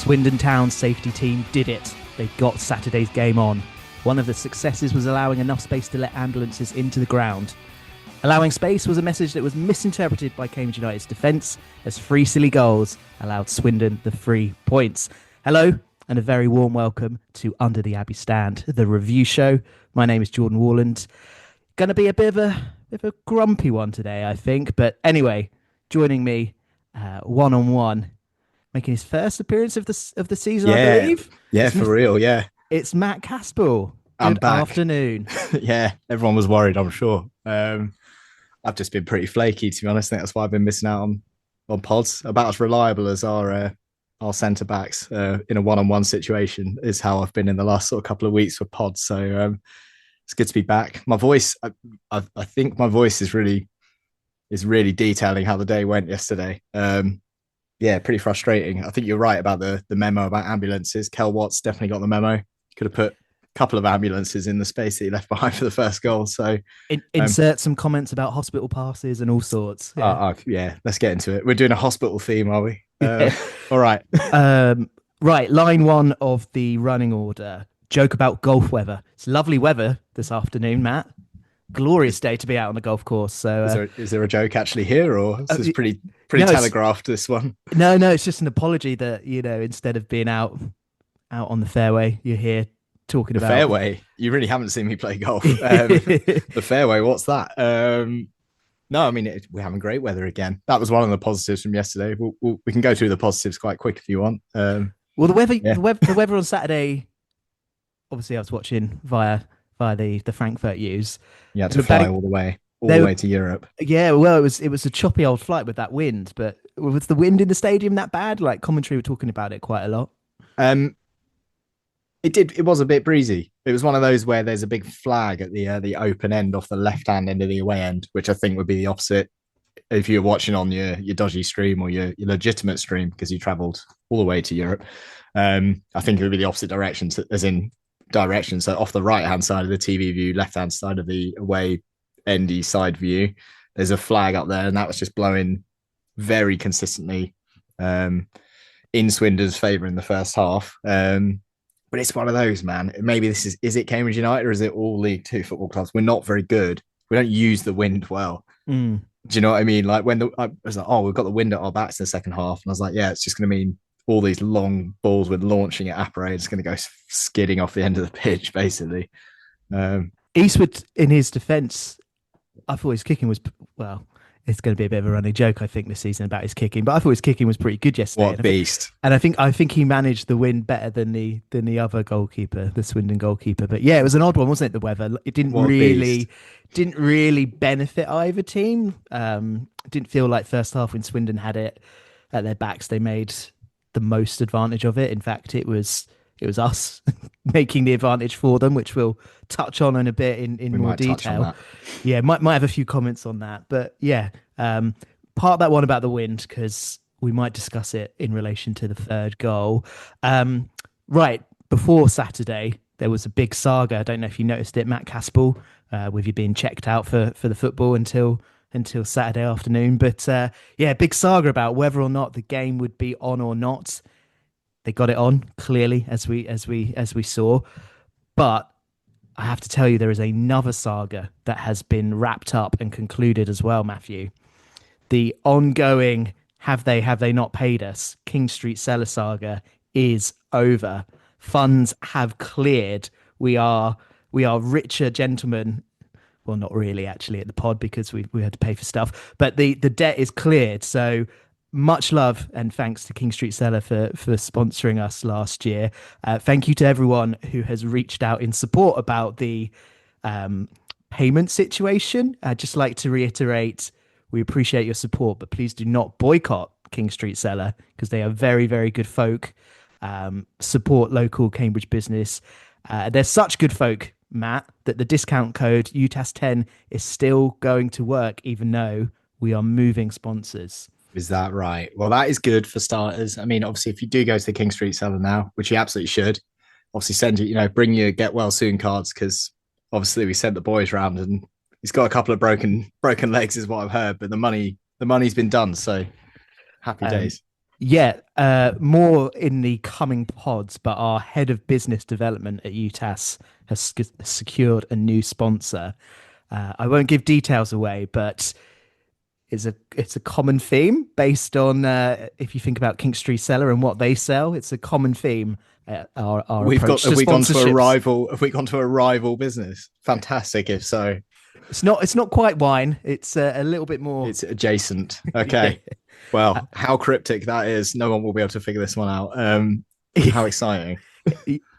Swindon Town's safety team did it. They got Saturday's game on. One of the successes was allowing enough space to let ambulances into the ground. Allowing space was a message that was misinterpreted by Cambridge United's defence, as 3 silly goals allowed Swindon the 3 points. Hello, and a very warm welcome to Under the Abbey Stand, the review show. My name is Jordan Warland. Going to be a bit of a grumpy one today, I think. But anyway, joining me one-on-one, making his first appearance of the season, I believe. Yeah, for real, yeah. It's Matt Caspell. I'm Good back. afternoon. Yeah, everyone was worried, I'm sure. I've just been pretty flaky, to be honest. I think that's why I've been missing out on pods. About as reliable as our centre backs in a one-on-one situation is how I've been in the last sort of couple of weeks for pods. So it's good to be back. My voice, I think my voice is really detailing how the day went yesterday. Yeah, pretty frustrating. I think you're right about the memo about ambulances. Kel Watts definitely got the memo. Could have put a couple of ambulances in the space that he left behind for the first goal. So insert some comments about hospital passes and all sorts. Yeah, let's get into it. We're doing a hospital theme, are we? All right. Right, line one of the running order. Joke about golf weather. It's lovely weather this afternoon, Matt. Glorious day to be out on the golf course. So is there a joke actually here, or is this pretty telegraphed, this one? No, it's just an apology that, instead of being out on the fairway, you're here talking about fairway. You really haven't seen me play golf. The fairway, what's that? No, I mean, we're having great weather again. That was one of the positives from yesterday. We can go through the positives quite quick if you want. Well, the weather on Saturday, obviously I was watching via the Frankfurt News. You had to fly all the way to Europe. Yeah, well, it was a choppy old flight with that wind, but was the wind in the stadium that bad? Like, commentary were talking about it quite a lot. It was a bit breezy. It was one of those where there's a big flag at the open end off the left-hand end of the away end, which I think would be the opposite if you're watching on your dodgy stream or your legitimate stream because you travelled all the way to Europe. I think it would be the opposite direction, as in direction. So off the right-hand side of the TV view, left-hand side of the away endy side view, there's a flag up there, and that was just blowing very consistently in Swindon's favour in the first half. But it's one of those, man. Maybe this is it Cambridge United or is it all League Two football clubs? We're not very good. We don't use the wind well. Do you know what I mean? Like I was like, we've got the wind at our backs in the second half, and I was like, yeah, it's just going to mean all these long balls we're launching at Apparay is going to go skidding off the end of the pitch, basically. Eastwood, in his defence, I thought his kicking was, well, it's going to be a bit of a running joke, I think, this season about his kicking, but I thought his kicking was pretty good yesterday. What a beast. And I think he managed the win better than the other goalkeeper, the Swindon goalkeeper. But yeah, it was an odd one, wasn't it, the weather? It didn't really benefit either team. Didn't feel like first half when Swindon had it at their backs, they made the most advantage of it. In fact, it was us making the advantage for them, which we'll touch on in a bit in more detail. Yeah, might have a few comments on that. But yeah, part that one about the wind, because we might discuss it in relation to the third goal. Right, before Saturday, there was a big saga. I don't know if you noticed it, Matt Caspell, with you being checked out for the football until Saturday afternoon. But yeah, big saga about whether or not the game would be on or not. They got it on, clearly, as we saw. But I have to tell you, there is another saga that has been wrapped up and concluded as well, Matthew. The ongoing have they not paid us King Street Cellar saga is over. Funds have cleared. We are richer gentlemen. Well, not really, actually, at the pod, because we had to pay for stuff. But the debt is cleared. So much love and thanks to King Street Cellar for sponsoring us last year. Thank you to everyone who has reached out in support about the payment situation. I'd just like to reiterate, we appreciate your support, but please do not boycott King Street Cellar, because they are very, very good folk. Support local Cambridge business. They're such good folk, Matt, that the discount code UTAS10 is still going to work, even though we are moving sponsors. Is that right? Well, that is good for starters. I mean, obviously, if you do go to the King Street Cellar now, which you absolutely should, obviously bring your get well soon cards, because obviously we sent the boys round and he's got a couple of broken legs is what I've heard, but the money's been done. So happy days. Yeah, more in the coming pods, but our head of business development at UTAS has secured a new sponsor. I won't give details away, but it's a common theme based on if you think about Kingstree Cellar and what they sell, it's a common theme. Our We've got approach to have we gone to a sponsorships. rival? Have we gone to a rival business? Fantastic. If so, It's not quite wine. It's a little bit more. it's adjacent. Yeah. Okay. Well, how cryptic that is, no one will be able to figure this one out. How exciting.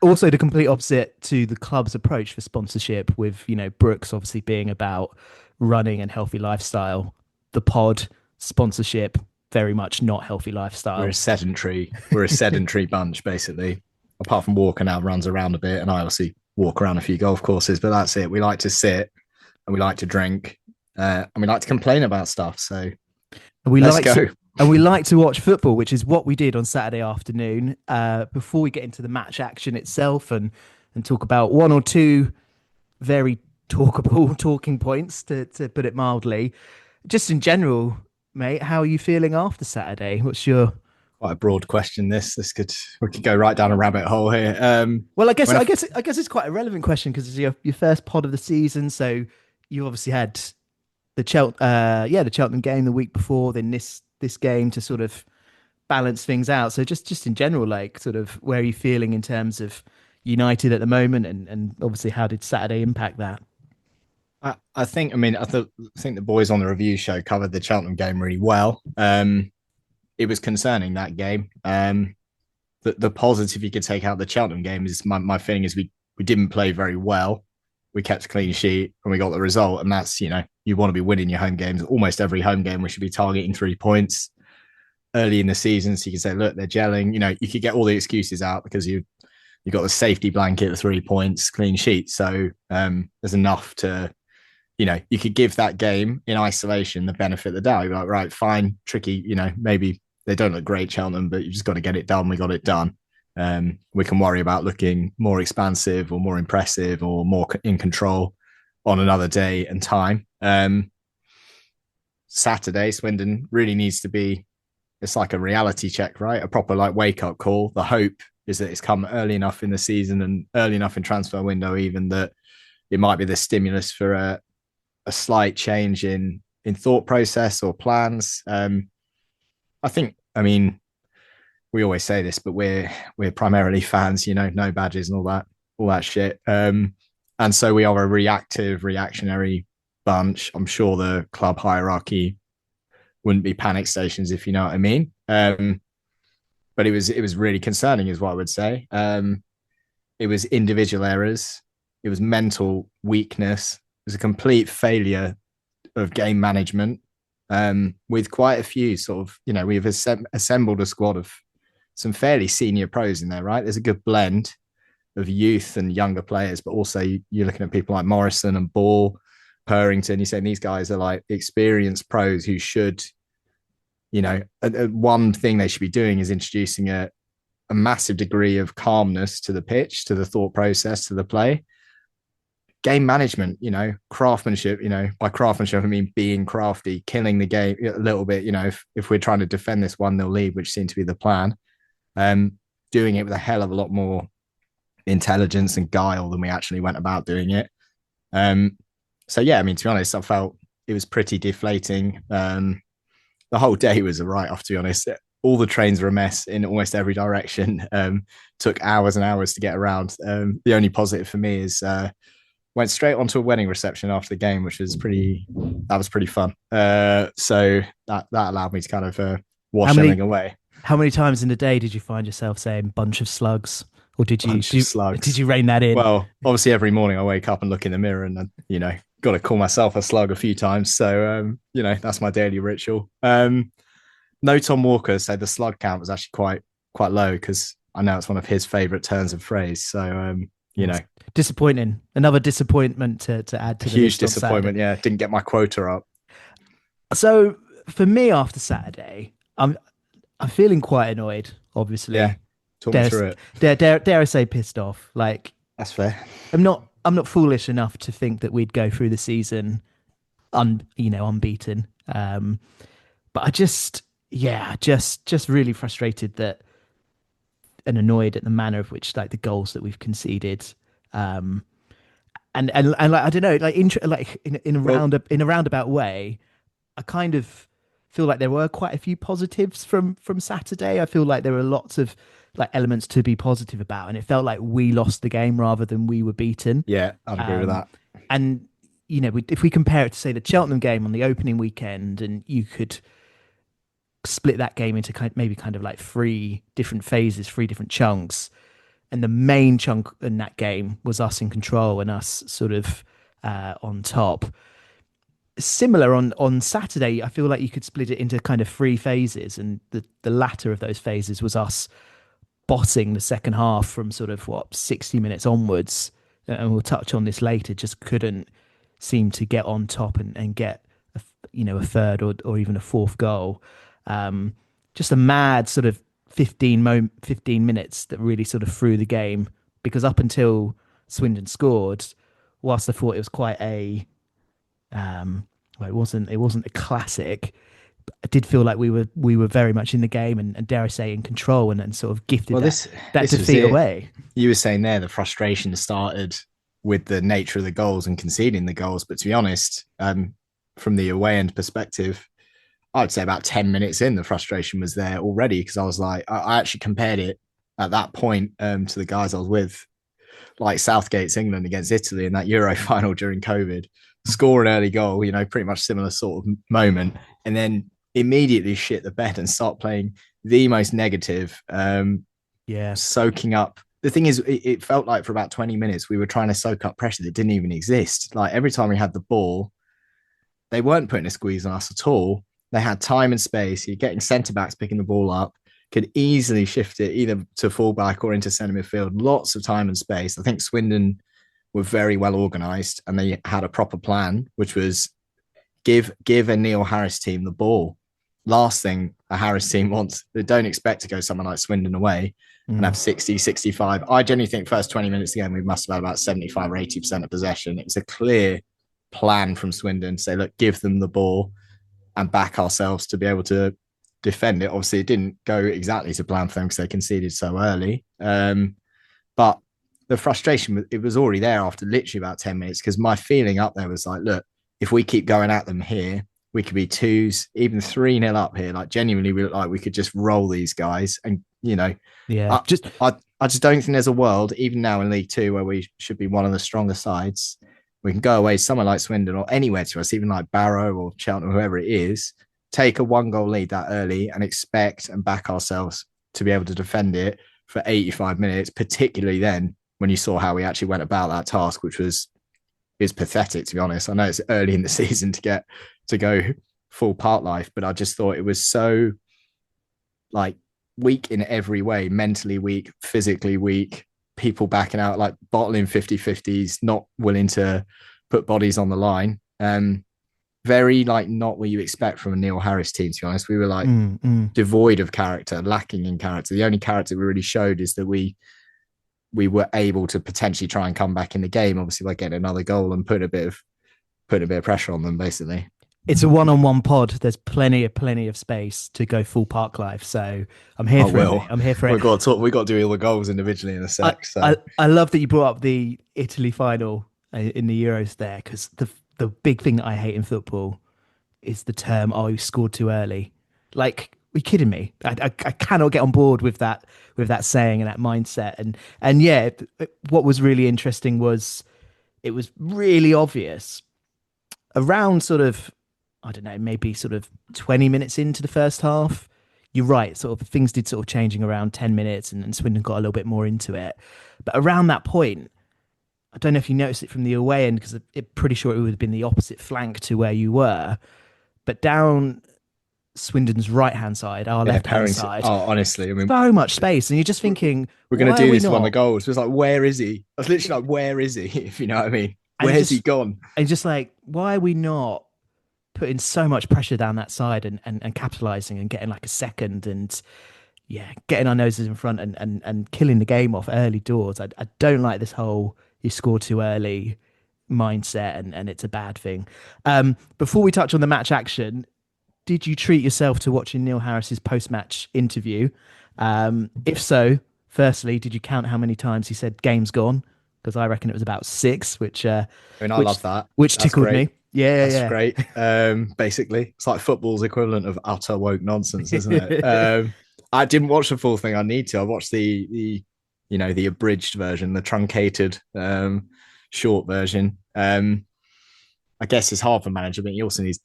Also the complete opposite to the club's approach for sponsorship, with Brooks obviously being about running and healthy lifestyle. The pod sponsorship very much not healthy We're a lifestyle. sedentary bunch, basically. Apart from Walker now runs around a bit, and I obviously walk around a few golf courses, but that's it. We like to sit and we like to drink, and we like to complain about stuff. So And we let's like go. to and we like to watch football, which is what we did on Saturday afternoon. Before we get into the match action itself and talk about one or two very talkable talking points, to put it mildly, just in general, mate. How are you feeling after Saturday? What's your Quite a broad question. This could we could go right down a rabbit hole here. Well, I guess When I I guess I guess it's quite a relevant question because it's your first pod of the season. So you obviously had the Cheltenham game the week before, then this game to sort of balance things out. So just in general, like sort of where are you feeling in terms of United at the moment, and obviously how did Saturday impact that? I think, I mean, I think the boys on the review show covered the Cheltenham game really well. It was concerning, that game. The positive you could take out the Cheltenham game is my feeling is we didn't play very well. We kept a clean sheet and we got the result. And that's, you want to be winning your home games. Almost every home game, we should be targeting 3 points early in the season. So you can say, look, they're gelling. You could get all the excuses out because you've got the safety blanket of 3 points, clean sheet. So there's enough to, you could give that game in isolation the benefit of the doubt. You're like, right, fine, tricky, maybe they don't look great, Cheltenham, but you just got to get it done. We got it done. We can worry about looking more expansive or more impressive or more in control on another day and time. Saturday, Swindon really needs to be, it's like a reality check, right? A proper like wake up call. The hope is that it's come early enough in the season and early enough in transfer window, even that it might be the stimulus for a slight change in thought process or plans. I think, I mean, we always say this, but we're primarily fans, no badges and all that shit. And so we are a reactionary bunch. I'm sure the club hierarchy wouldn't be panic stations, if you know what I mean. But it was really concerning, is what I would say. It was individual errors. It was mental weakness. It was a complete failure of game management. With quite a few sort of, we've assembled a squad of some fairly senior pros in there, right? There's a good blend of youth and younger players, but also you're looking at people like Morrison and Ball, Purrington. You're saying these guys are like experienced pros who should, one thing they should be doing is introducing a massive degree of calmness to the pitch, to the thought process, to the play. Game management, craftsmanship, by craftsmanship, I mean being crafty, killing the game a little bit, if we're trying to defend this 1-0 lead, which seemed to be the plan, doing it with a hell of a lot more intelligence and guile than we actually went about doing it. So yeah, I mean, to be honest, I felt it was pretty deflating. The whole day was a write-off, to be honest. All the trains were a mess in almost every direction. Took hours and hours to get around. The only positive for me is went straight onto a wedding reception after the game, which was pretty fun. So that allowed me to kind of wash everything away. How many times in a day did you find yourself saying bunch of slugs? Or did you slugs. did you rein that in? Well, obviously every morning I wake up and look in the mirror and got to call myself a slug a few times. So that's my daily ritual. No, Tom Walker said the slug count was actually quite low because I know it's one of his favorite turns of phrase. So disappointing. Another disappointment to add to the huge disappointment. Yeah, didn't get my quota up. So for me, after Saturday, I'm feeling quite annoyed. Obviously, yeah. Talk me through it. Dare I say, pissed off? Like, that's fair. I'm not foolish enough to think that we'd go through the season unbeaten. But I just yeah, just really frustrated that and annoyed at the manner of which like the goals that we've conceded. Um, and like I don't know, like like Well, in a roundabout way, I kind of feel like there were quite a few positives from Saturday. I feel like there were lots of like elements to be positive about, and it felt like we lost the game rather than we were beaten. yeah, I'd agree with Um, that. and if we compare it to say the Cheltenham game on the opening weekend, and you could split that game into maybe kind of like three different phases, three different chunks, and the main chunk in that game was us in control and us sort of on top. Similar on Saturday, I feel like you could split it into kind of three phases, and the latter of those phases was us botting the second half from sort of 60 minutes onwards, and we'll touch on this later. Just couldn't seem to get on top and get a third or even a fourth goal. Um, just a mad sort of 15 minutes that really sort of threw the game, because up until Swindon scored, whilst I thought it was quite well, it wasn't a classic. I did feel like we were very much in the game and dare I say in control, and sort of gifted Well, that this was defeat it. away. You were saying there the frustration started with the nature of the goals and conceding the goals, but to be honest, from the away end perspective, I'd say about 10 minutes in, the frustration was there already because I was like, I actually compared it at that point to the guys I was with, like Southgate's England against Italy in that Euro final during COVID. Score an early goal, pretty much similar sort of moment, and then immediately shit the bed and start playing the most negative, Yeah, soaking up. The thing is, it felt like for about 20 minutes we were trying to soak up pressure that didn't even exist. Like every time we had the ball, they weren't putting a squeeze on us at all. They had time and space. You're getting centre backs picking the ball up, could easily shift it either to fullback or into centre midfield. Lots of time and space. I think Swindon were very well organised and they had a proper plan, which was give a Neil Harris team the ball. Last thing a Harris team wants, they don't expect to go someone like Swindon away and mm. have 60, 65. I genuinely think first 20 minutes again, we must have had about 75 or 80% of possession. It was a clear plan from Swindon to say, look, give them the ball and back ourselves to be able to defend it. Obviously, it didn't go exactly to plan for them because they conceded so early. But the frustration, it was already there after literally about 10 minutes because my feeling up there was like, look, if we keep going at them here, we could be twos, even 3-0 up here. Like genuinely, we look like we could just roll these guys. And, Yeah, I, I just don't think there's a world, even now in League Two, where we should be one of the stronger sides. We can go away somewhere like Swindon or anywhere to us, even like Barrow or Cheltenham, whoever it is, take a 1-goal lead that early and expect and back ourselves to be able to defend it for 85 minutes, particularly then when you saw how we actually went about that task, which is pathetic, to be honest. I know it's early in the season to go full part life, but I just thought it was so like weak in every way, mentally weak, physically weak, people backing out, like bottling 50-50s, not willing to put bodies on the line. Very like not what you expect from a Neil Harris team, to be honest. We were like devoid of character, lacking in character. The only character we really showed is that we were able to potentially try and come back in the game, obviously by getting another goal and putting a bit of pressure on them, basically. it's a one-on-one pod. There's plenty of space to go full park life. So I'm here Oh for it, mate. well, I'm here for we've it. got to talk. We've got to do all the goals individually in a I, sec. So I love that you brought up the Italy final in the Euros there, because the big thing that I hate in football is the term "oh, you scored too early." Like, are you kidding me? I cannot get on board with that saying and that mindset. And yeah, what was really interesting was it was really obvious around sort of, I don't know, maybe sort of 20 minutes into the first half. You're right, sort of things did sort of changing around 10 minutes, and Swindon got a little bit more into it. But around that point, I don't know if you noticed it from the away end, because I'm pretty sure it would have been the opposite flank to where you were. But down Swindon's right hand side, our yeah, left hand Parrington. side, Oh, honestly, I mean, so much space. And you're just thinking, we're going why to are do we this for one of the not? goals. It was like, where is he? I was literally like, where is he? If you know what I mean, And where's he gone? just like, why are we not putting so much pressure down that side and capitalizing and getting like a second and yeah, getting our noses in front and killing the game off early doors. I don't like this whole you score too early mindset, and it's a bad thing. Before we touch on the match action, did you treat yourself to watching Neil Harris's post-match interview? If so, firstly, did you count how many times he said "game's gone"? Because I reckon it was about six, I mean, I which love that. which That's tickled me. great. That's Yeah, great. Basically, it's like football's equivalent of utter woke nonsense, isn't it? yeah. I didn't watch the full thing. I need to. I watched the abridged version, the truncated short version. I guess it's hard for management. He also needs.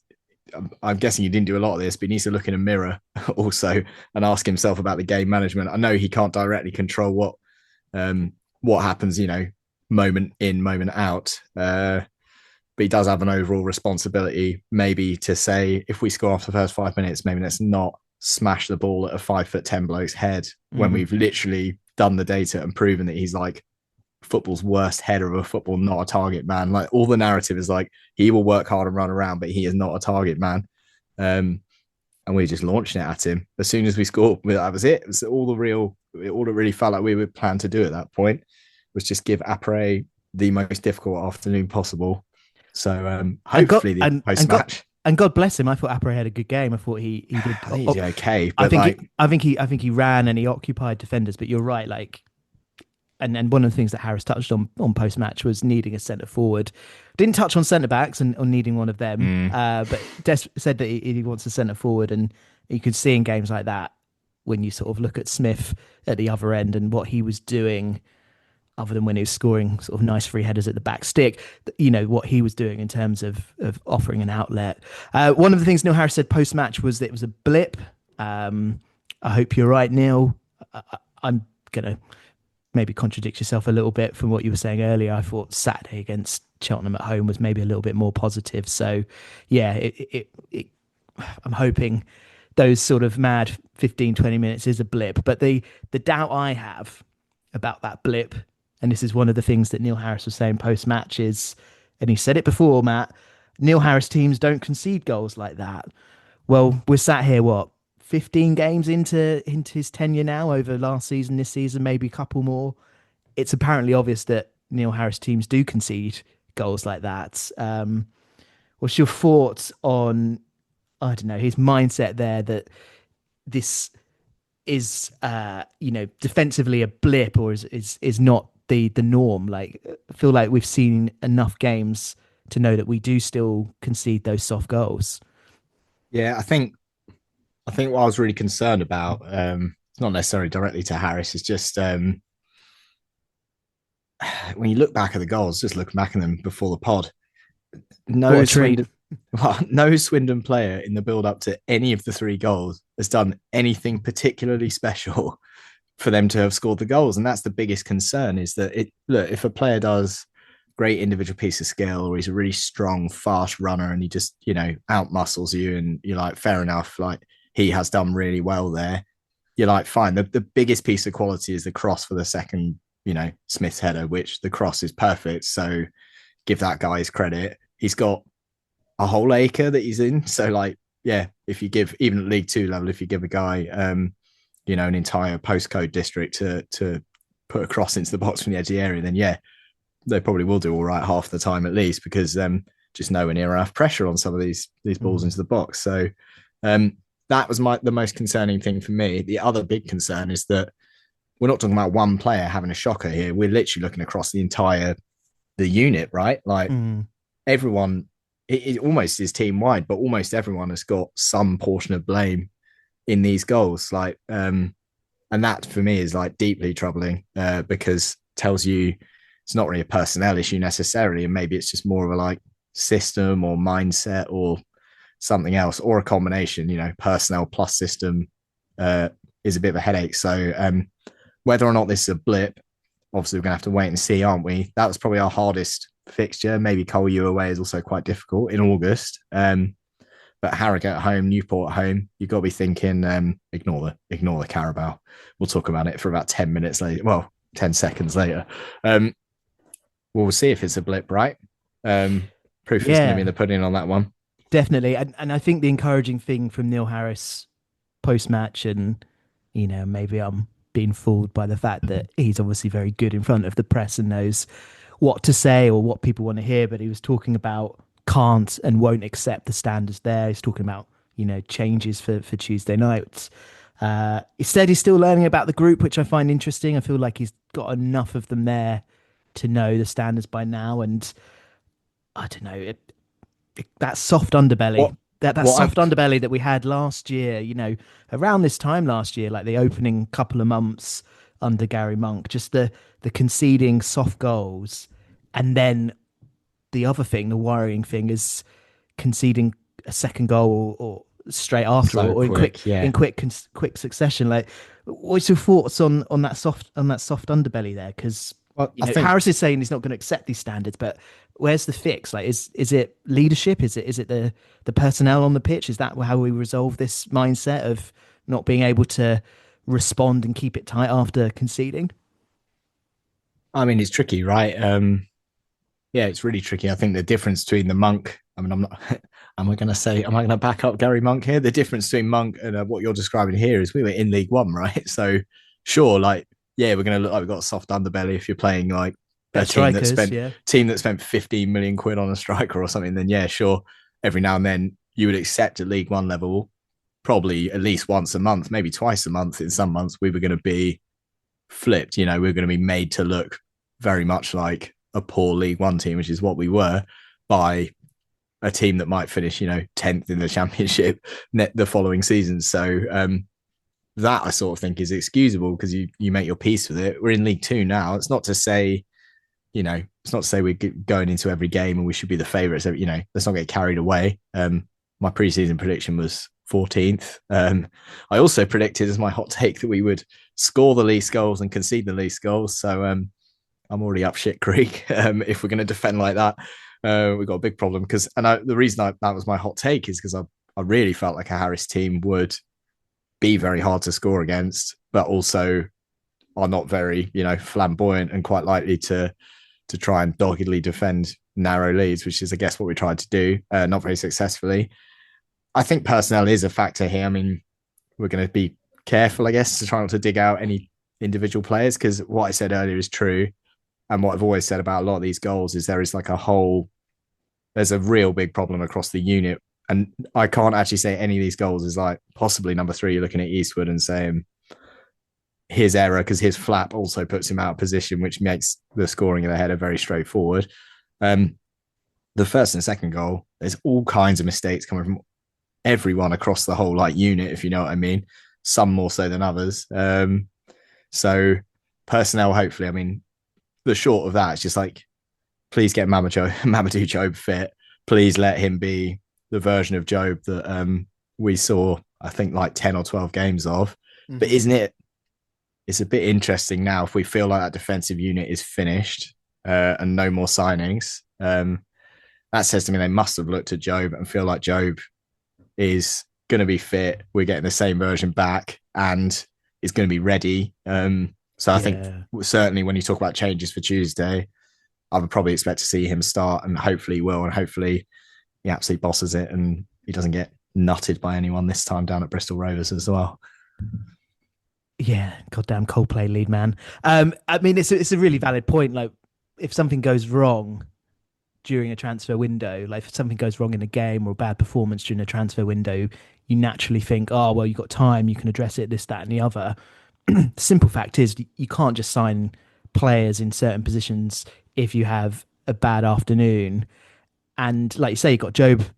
I'm guessing he didn't do a lot of this, but he needs to look in a mirror also and ask himself about the game management. I know he can't directly control what happens, moment in, moment out. But he does have an overall responsibility, maybe to say, if we score off the first 5 minutes, maybe let's not smash the ball at a 5'10" bloke's head when we've literally done the data and proven that he's like football's worst header of a football, not a target man. Like, all the narrative is like he will work hard and run around, but he is not a target man. And we just launched it at him as soon as we scored. That was it. It was all it really felt like we would plan to do at that point was just give Apre the most difficult afternoon possible. So hopefully the post match. And God bless him. I thought Apre had a good game. I thought he did. I think he's okay. But I think he ran and he occupied defenders. But you're right. Like, and one of the things that Harris touched on post match was needing a centre forward. Didn't touch on centre backs and on needing one of them. But Des said that he wants a centre forward, and you could see in games like that when you sort of look at Smith at the other end and what he was doing, other than when he was scoring sort of nice free headers at the back stick, what he was doing in terms of offering an outlet. One of the things Neil Harris said post match was that it was a blip. I hope you're right, Neil. I'm gonna maybe contradict yourself a little bit from what you were saying earlier. I thought Saturday against Cheltenham at home was maybe a little bit more positive. So yeah, I'm hoping those sort of mad 15, 20 minutes is a blip. But the doubt I have about that blip, and this is one of the things that Neil Harris was saying post-match is, and he said it before, Matt, Neil Harris teams don't concede goals like that. Well, we're sat here, 15 games into his tenure now, over last season, this season, maybe a couple more. It's apparently obvious that Neil Harris teams do concede goals like that. What's your thoughts on, I don't know, his mindset there, that this is, defensively a blip, or is not the norm? Like, I feel like we've seen enough games to know that we do still concede those soft goals. Yeah, I think what I was really concerned about, it's not necessarily directly to Harris, it's just when you look back at the goals, just looking back at them before the pod, no Swindon player in the build up to any of the three goals has done anything particularly special for them to have scored the goals. And that's the biggest concern, is that if a player does great individual piece of skill, or he's a really strong, fast runner, and he just, out muscles you, and you're like, fair enough, like, he has done really well there, you're like, fine. The biggest piece of quality is the cross for the second, Smith's header, which the cross is perfect. So give that guy his credit. He's got a whole acre that he's in. So, like, yeah, if you give, even at League Two level, if you give a guy, an entire postcode district to put a cross into the box from the edge of the area, then yeah, they probably will do all right half the time at least, because just nowhere near enough pressure on some of these balls into the box. So that was the most concerning thing for me. The other big concern is that we're not talking about one player having a shocker here. We're literally looking across the unit, right? Like, everyone, it almost is team wide, but almost everyone has got some portion of blame in these goals. Like, and that for me is like deeply troubling, because it tells you it's not really a personnel issue necessarily, and maybe it's just more of a like system or mindset or something else, or a combination. Personnel plus system is a bit of a headache. So whether or not this is a blip, obviously we're gonna have to wait and see, aren't we? That was probably our hardest fixture. Maybe Cole U away is also quite difficult in August, but Harrogate at home, Newport at home, you've got to be thinking, ignore the Carabao. We'll talk about it for about 10 minutes later. Well, 10 seconds later. We'll see if it's a blip, right? Proof is going to be in the pudding on that one. Definitely. And I think the encouraging thing from Neil Harris post-match, and, maybe I'm being fooled by the fact that he's obviously very good in front of the press and knows what to say or what people want to hear, but he was talking about can't and won't accept the standards there. He's talking about changes for Tuesday nights. Instead, he's still learning about the group, which I find interesting. I feel like he's got enough of them there to know the standards by now, and I don't know that soft underbelly. What That what soft I underbelly that we had last year, around this time last year, like the opening couple of months under Gary Monk, just the conceding soft goals, and then the other thing, the worrying thing, is conceding a second goal or straight after, so or in quick, yeah. quick succession. Like, what's your thoughts on that soft underbelly there? Because Well, I think Harris is saying he's not going to accept these standards, but where's the fix? Like, is it leadership? Is it the personnel on the pitch? Is that how we resolve this mindset of not being able to respond and keep it tight after conceding? I mean it's tricky, right? Yeah, it's really tricky. I think the difference between the Monk, I mean, I'm not, am I going to back up Gary Monk here? The difference between Monk and what you're describing here is we were in League One, right? So, sure, like, yeah, we're going to look like we've got a soft underbelly if you're playing like a Better strikers, yeah. team that spent 15 million quid on a striker or something. Then, yeah, sure, every now and then you would accept at League One level, probably at least once a month, maybe twice a month in some months, we were going to be flipped. We were going to be made to look very much like a poor League One team, which is what we were, by a team that might finish, 10th in the championship the following season. So that I sort of think is excusable because you make your peace with it. We're in League Two now. It's not to say, we're going into every game and we should be the favourites. Let's not get carried away. My preseason prediction was 14th. I also predicted as my hot take that we would score the least goals and concede the least goals. So I'm already up shit creek. If we're going to defend like that, we've got a big problem. The reason that was my hot take is because I really felt like a Harris team would be very hard to score against, but also are not very, flamboyant and quite likely to try and doggedly defend narrow leads, which is, I guess, what we tried to do, not very successfully. I think personnel is a factor here. I mean, we're going to be careful, I guess, to try not to dig out any individual players, because what I said earlier is true. And what I've always said about a lot of these goals is there's a real big problem across the unit. And I can't actually say any of these goals is like possibly number 3. You're looking at Eastwood and saying his error, because his flap also puts him out of position, which makes the scoring of the header very straightforward. The first and second goal, there's all kinds of mistakes coming from everyone across the whole unit, if you know what I mean. Some more so than others. So personnel, hopefully, I mean, the short of that is just please get Mamadou Jobe fit. Please let him be the version of Jobe that we saw, I think, 10 or 12 games of. Mm-hmm. But it's a bit interesting now if we feel like that defensive unit is finished and no more signings. That says to me they must have looked at Jobe and feel like Jobe is going to be fit. We're getting the same version back and is going to be ready. So I think certainly when you talk about changes for Tuesday, I would probably expect to see him start, and hopefully he will, and hopefully he absolutely bosses it and he doesn't get nutted by anyone this time down at Bristol Rovers as well. Yeah, goddamn Coldplay lead man. I mean, it's a really valid point. Like, if something goes wrong during a transfer window, like if something goes wrong in a game or a bad performance during a transfer window, you naturally think, oh, well, you've got time, you can address it, this, that, and the other. The simple fact is you can't just sign players in certain positions if you have a bad afternoon. And like you say, you've got Jobe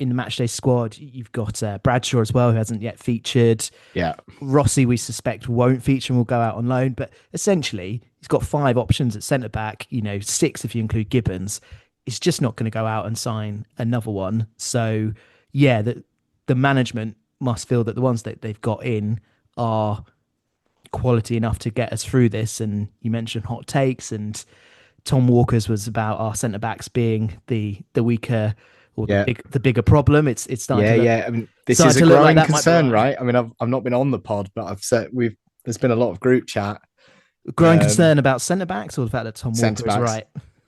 in the matchday squad. You've got Bradshaw as well, who hasn't yet featured. Yeah. Rossi, we suspect, won't feature and will go out on loan. But essentially, he's got 5 options at centre-back, 6 if you include Gibbons. He's just not going to go out and sign another one. So, yeah, the management must feel that the ones that they've got in are quality enough to get us through this. And you mentioned hot takes, and Tom Walker's was about our centre backs being the weaker or the bigger problem. It's starting to look, I mean, this is a growing concern, right? I mean, I've not been on the pod, but I've said there's been a lot of group chat. Growing concern about centre backs, or the fact that Tom Walker is right.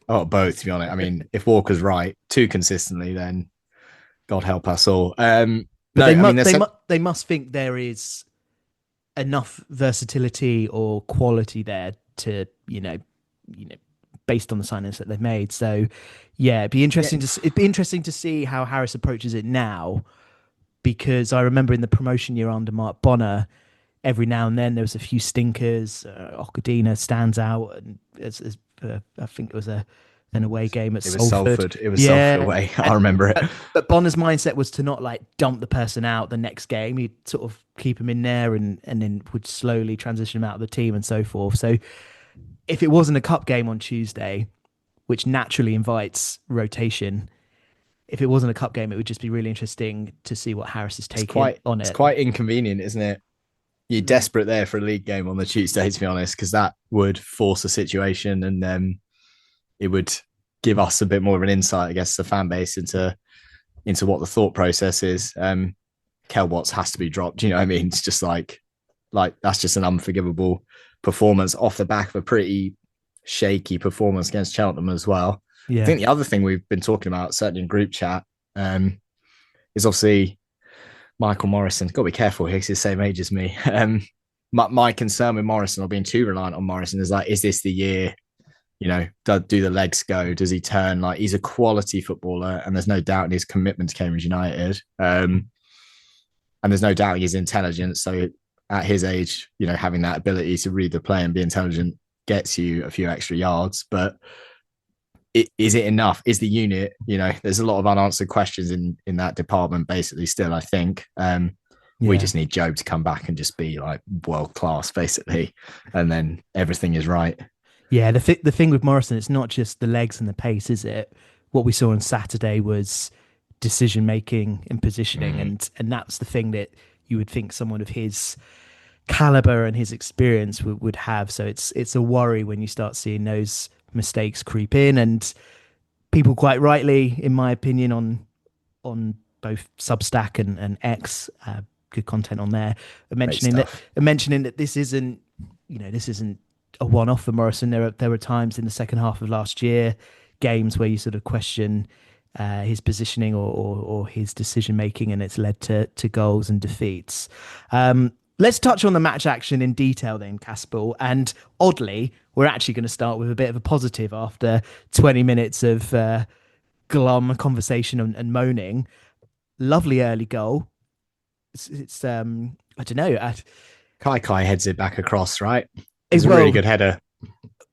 Oh, both, to be honest. I mean, if Walker's right too consistently, then God help us all. But they must think there is enough versatility or quality there to, based on the signings that they've made. So, yeah, it'd be interesting to see how Harris approaches it now, because I remember in the promotion year under Mark Bonner, every now and then there was a few stinkers. Okadina stands out, and I think it was an away game at It was Salford. Salford. It was Salford Yeah, away. I remember it. but Bonner's mindset was to not like dump the person out the next game. He'd sort of keep him in there and then would slowly transition him out of the team and so forth. So if it wasn't a cup game on Tuesday, which naturally invites rotation, if it wasn't a cup game, it would just be really interesting to see what Harris is taking on it. It's quite inconvenient, isn't it? You're desperate there for a league game on the Tuesday, to be honest, because that would force a situation, and it would give us a bit more of an insight, I guess, the fan base into what the thought process is. Kel Watts has to be dropped. You know what I mean? It's just like that's just an unforgivable performance off the back of a pretty shaky performance against Cheltenham as well. Yeah. I think the other thing we've been talking about, certainly in group chat, is obviously Michael Morrison. Got to be careful here because he's the same age as me. My concern with Morrison, or being too reliant on Morrison, is like, is this the year? You know, do the legs go? Does he turn? Like, he's a quality footballer, and there's no doubt in his commitment to Cambridge United. And there's no doubt his intelligence. So at his age, you know, having that ability to read the play and be intelligent gets you a few extra yards. But is it enough? Is the unit, you know, there's a lot of unanswered questions in that department, basically, still, I think. We just need Job to come back and just be like world class, basically. And then everything is right. Yeah, the thing with Morrison, it's not just the legs and the pace, is it? What we saw on Saturday was decision making and positioning, and that's the thing that you would think someone of his caliber and his experience would have. So it's a worry when you start seeing those mistakes creep in, and people quite rightly, in my opinion, on both Substack and X, good content on there, are mentioning that this isn't a one-off for Morrison. There were times in the second half of last year, games where you sort of question his positioning or his decision making, and it's led to goals and defeats. Let's touch on the match action in detail then, Caspell. And oddly, we're actually going to start with a bit of a positive after 20 minutes of glum conversation and moaning. Lovely early goal. It's I don't know. Kai heads it back across, right? It's a really good header.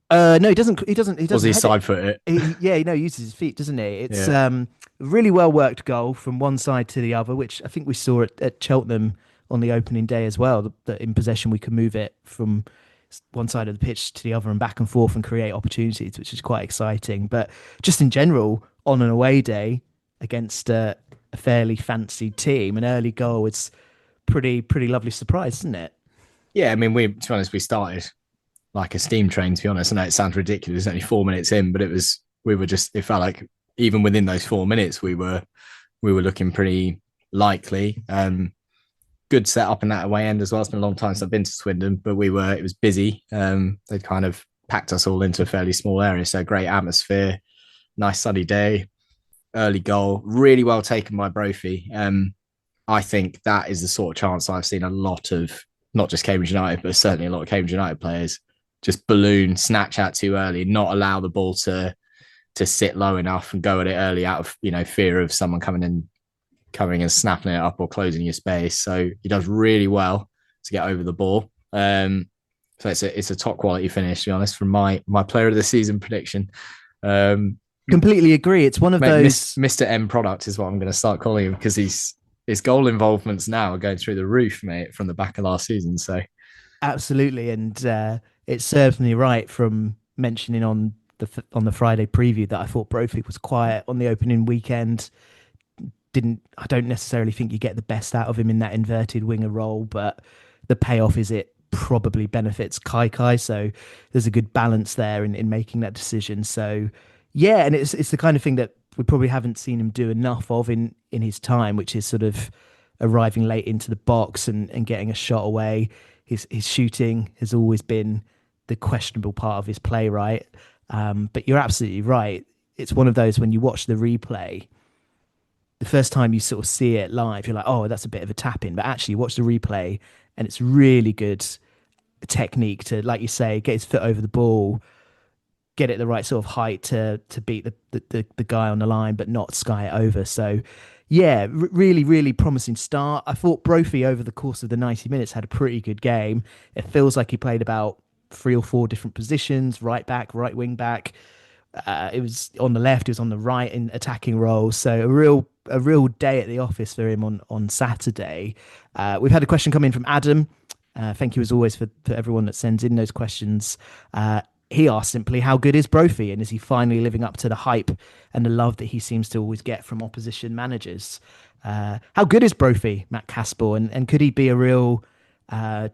No, he doesn't. He doesn't. Was he side foot it? He uses his feet, doesn't he? It's really well worked goal from one side to the other, which I think we saw at Cheltenham on the opening day as well. That in possession we could move it from one side of the pitch to the other and back and forth and create opportunities, which is quite exciting. But just in general, on an away day against a fairly fancy team, an early goal, it's pretty lovely surprise, isn't it? Yeah, I mean, to be honest, we started like a steam train, to be honest. I know it sounds ridiculous, only 4 minutes in, but it felt like even within those 4 minutes, we were looking pretty likely. Good setup in that away end as well. It's been a long time since I've been to Swindon, but it was busy. They'd kind of packed us all into a fairly small area. So great atmosphere, nice sunny day, early goal, really well taken by Brophy. I think that is the sort of chance I've seen a lot of, not just Cambridge United, but certainly a lot of Cambridge United players just balloon, snatch out too early, not allow the ball to sit low enough and go at it early out of, you know, fear of someone coming and snapping it up or closing your space. So he does really well to get over the ball. So it's a top quality finish, to be honest, from my player of the season prediction. Completely agree. It's one of those Mr. M product is what I'm going to start calling him, because his goal involvements now are going through the roof, mate, from the back of last season. So absolutely, and it serves me right from mentioning on the Friday preview that I thought Brophy was quiet on the opening weekend. I don't necessarily think you get the best out of him in that inverted winger role, but the payoff is it probably benefits Kai. So there's a good balance there in making that decision. So yeah, and it's the kind of thing that we probably haven't seen him do enough of in his time, which is sort of arriving late into the box and getting a shot away. His shooting has always been the questionable part of his play, right? But you're absolutely right. It's one of those, when you watch the replay, the first time you sort of see it live, you're like, oh, that's a bit of a tap in. But actually, you watch the replay, and it's really good technique to, like you say, get his foot over the ball, get it the right sort of height to beat the guy on the line, but not sky it over. So, yeah, really, really promising start. I thought Brophy over the course of the 90 minutes had a pretty good game. It feels like he played about 3 or 4 different positions: right back, right wing back. It was on the left, it was on the right in attacking roles. So a real day at the office for him on Saturday. We've had a question come in from Adam. Thank you as always for everyone that sends in those questions. He asked simply, how good is Brophy, and is he finally living up to the hype and the love that he seems to always get from opposition managers? How good is Brophy, Matt Caspell, and could he be a real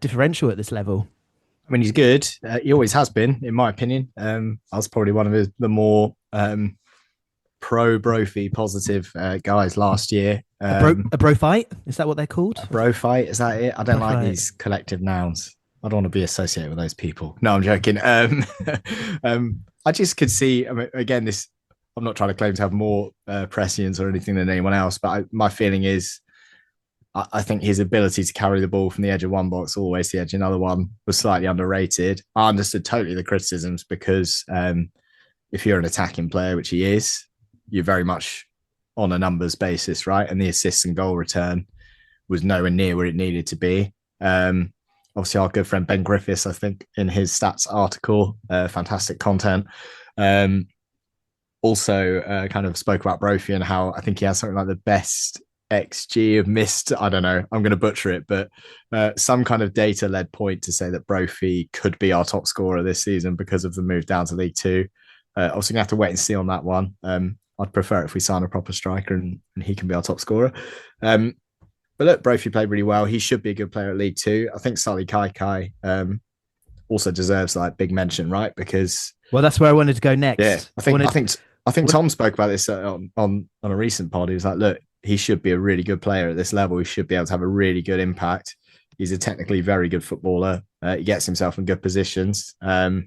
differential at this level? I mean, he's good. He always has been, in my opinion. I was probably one of the more pro Brophy positive guys last year. A bro fight? Is that what they're called? Bro fight? Is that it? I don't like fight. these collective nouns. I don't want to be associated with those people. No, I'm joking. I just could see, I mean, again, this, I'm not trying to claim to have more prescience or anything than anyone else, but my feeling is I think his ability to carry the ball from the edge of one box all the way to the edge of another one was slightly underrated. I understood totally the criticisms because if you're an attacking player, which he is, you're very much on a numbers basis, right? And the assist and goal return was nowhere near where it needed to be. Obviously, our good friend Ben Griffiths, I think, in his stats article, fantastic content, also kind of spoke about Brophy and how I think he has something like the best XG of missed, I don't know, I'm going to butcher it, but some kind of data-led point to say that Brophy could be our top scorer this season because of the move down to League Two. Obviously, going to have to wait and see on that one. I'd prefer it if we sign a proper striker and he can be our top scorer. But look, Brophy played really well. He should be a good player at League Two. I think Sally Kai also deserves like big mention, right? Because that's where I wanted to go next. Yeah, I think Tom spoke about this on a recent pod. He was like, look, he should be a really good player at this level. He should be able to have a really good impact. He's a technically very good footballer. He gets himself in good positions. And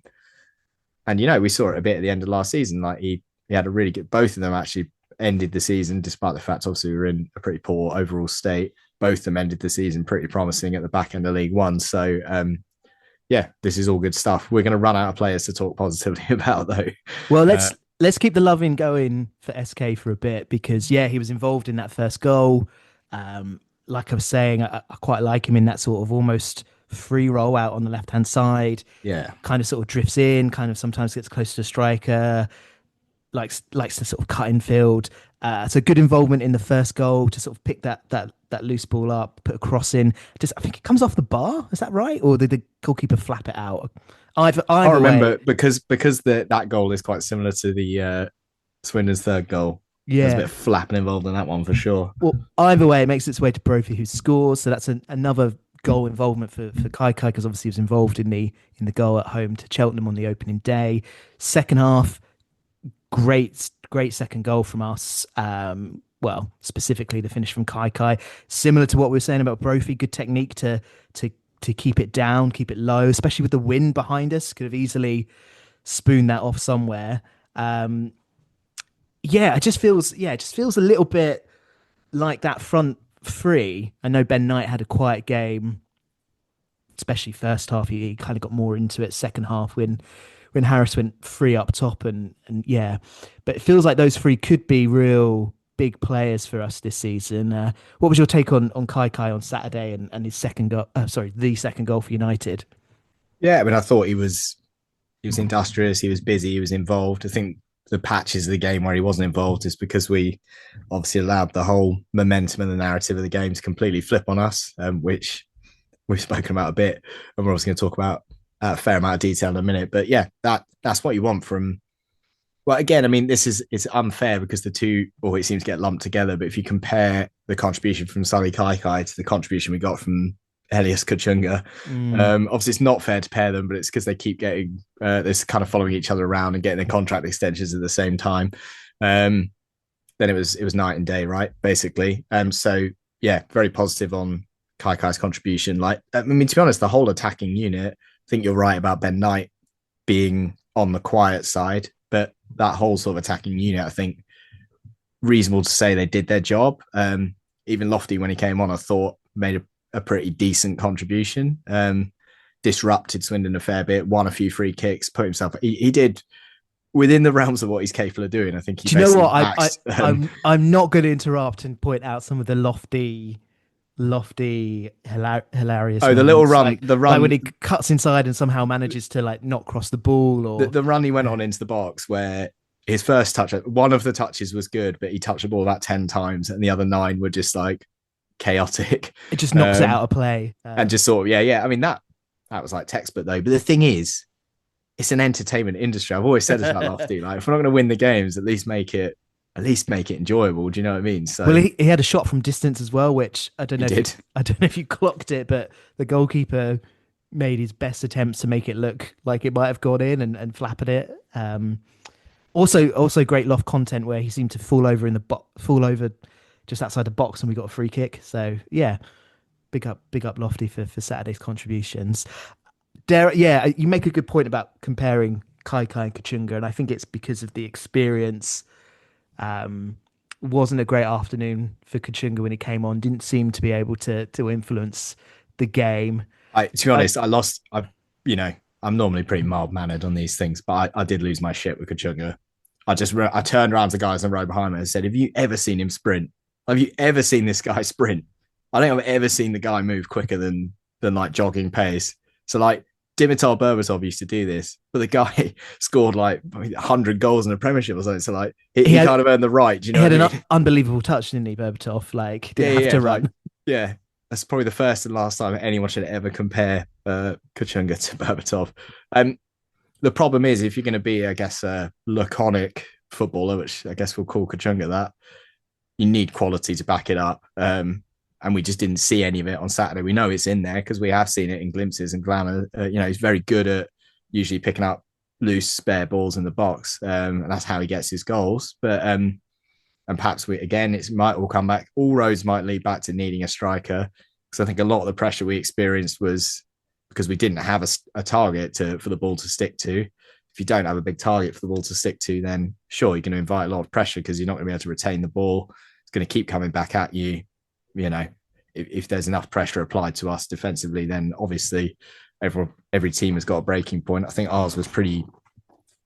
we saw it a bit at the end of last season. Like he had a really good. Both of them actually ended the season, despite the fact obviously we were in a pretty poor overall state. Both of them ended the season pretty promising at the back end of League One. So this is all good stuff. We're going to run out of players to talk positively about though. Well, let's keep the loving going for SK for a bit because he was involved in that first goal. Like I was saying, I quite like him in that sort of almost free roll out on the left hand side. Yeah, kind of sort of drifts in, kind of sometimes gets close to the striker. Likes to sort of cut in field. So good involvement in the first goal to sort of pick that loose ball up, put a cross in. I think it comes off the bar. Is that right? Or did the goalkeeper flap it out? Either I remember way. because that goal is quite similar to the Swindon's third goal. Yeah, there's a bit of flapping involved in that one for sure. Well, either way, it makes its way to Brophy, who scores. So that's another goal involvement for Kai because obviously he was involved in the goal at home to Cheltenham on the opening day. Second half. Great second goal from us. Specifically the finish from Kai. Similar to what we were saying about Brophy, good technique to keep it down, keep it low, especially with the wind behind us. Could have easily spooned that off somewhere. It just feels a little bit like that front three. I know Ben Knight had a quiet game, especially first half. He kind of got more into it. Second half when Harris went free up top and but it feels like those three could be real big players for us this season. What was your take on Kai on Saturday and his second goal? The second goal for United. Yeah, I mean, I thought he was industrious. He was busy. He was involved. I think the patches of the game where he wasn't involved is because we obviously allowed the whole momentum and the narrative of the game to completely flip on us, which we've spoken about a bit, and we're also going to talk about a fair amount of detail in a minute. But that's what you want from. Well, again, I mean, it's unfair because the two always seem to get lumped together. But if you compare the contribution from Sally Kai to the contribution we got from Elias Kuchunga, obviously it's not fair to pair them, but it's because they keep getting this kind of following each other around and getting their contract extensions at the same time. Then it was night and day, right? Basically. Very positive on Kai's contribution. Like, I mean, to be honest, the whole attacking unit. I think you're right about Ben Knight being on the quiet side, but that whole sort of attacking unit, I think, reasonable to say they did their job. Even Lofty, when he came on, I thought made a pretty decent contribution. Disrupted Swindon a fair bit, won a few free kicks, put himself. He did within the realms of what he's capable of doing, I think he Do you know basically what? maxed. I'm not going to interrupt and point out some of the hilarious Oh, the little moments, run, the like when run, he cuts inside and somehow manages to like not cross the ball, the, or the run he went on into the box where his first touch, one of the touches was good, but he touched the ball about 10 times, and the other nine were just like chaotic. it just knocks it out of play. And just sort of, yeah. I mean, that was like textbook though. But the thing is, it's an entertainment industry. I've always said this about Lofty. Like, if we're not going to win the games, at least make it enjoyable. Do you know what I mean? So well, he had a shot from distance as well, which I don't know. I don't know if you clocked it, but the goalkeeper made his best attempts to make it look like it might have gone in and flapped it. Also great loft content where he seemed to fall over just outside the box, and we got a free kick. So yeah, big up Lofty for Saturday's contributions. Yeah, you make a good point about comparing Kai and Kachunga, and I think it's because of the experience. Wasn't a great afternoon for Kachunga when he came on. Didn't seem to be able to influence the game. To be honest, I'm normally pretty mild mannered on these things, but I did lose my shit with Kachunga. I turned around to guys in the row behind me and said, "Have you ever seen him sprint? Have you ever seen this guy sprint? I don't think I've ever seen the guy move quicker than like jogging pace." So like Dimitar Berbatov used to do this, but the guy scored like 100 goals in the Premiership or something. So like he kind of earned the right. Do you know? He had an unbelievable touch, didn't he, Berbatov? Like didn't have to run. Like, yeah, that's probably the first and last time anyone should ever compare Kachunga to Berbatov. The problem is, if you're going to be, I guess, a laconic footballer, which I guess we'll call Kachunga that, you need quality to back it up. And we just didn't see any of it on Saturday. We know it's in there because we have seen it in glimpses and glamour. He's very good at usually picking up loose spare balls in the box. And that's how he gets his goals. But and perhaps it might all come back. All roads might lead back to needing a striker. Because I think a lot of the pressure we experienced was because we didn't have a target for the ball to stick to. If you don't have a big target for the ball to stick to, then sure, you're going to invite a lot of pressure because you're not going to be able to retain the ball. It's going to keep coming back at you. If there's enough pressure applied to us defensively, then obviously every team has got a breaking point. I think ours was pretty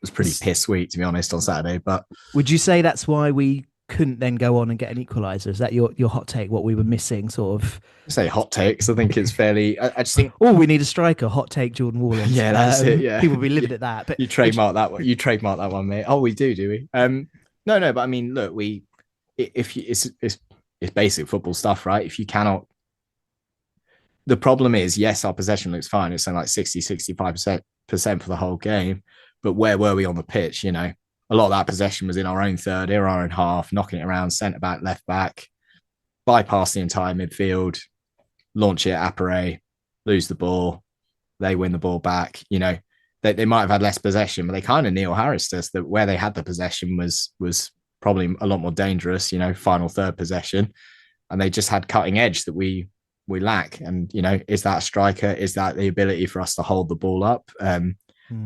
piss sweet, to be honest, on Saturday. But would you say that's why we couldn't then go on and get an equaliser? Is that your hot take? What we were missing, sort of? I say hot takes. I think it's fairly. I just think. Oh, we need a striker. Hot take, Jordan Wallen. Yeah, that's it. Yeah, people will be living at that. But you trademark that one. You trademark that one, mate. Oh, we do we? No. But I mean, look, it's basic football stuff, right? If you cannot, the problem is, yes, our possession looks fine. It's something like 65% for the whole game. But where were we on the pitch? A lot of that possession was in our own third, in our own half, knocking it around, centre back, left back, bypass the entire midfield, launch it at Apparet, lose the ball. They win the ball back. They might have had less possession, but they kind of Neil Harris us that where they had the possession was probably a lot more dangerous, final third possession. And they just had cutting edge that we lack. And, is that a striker? Is that the ability for us to hold the ball up and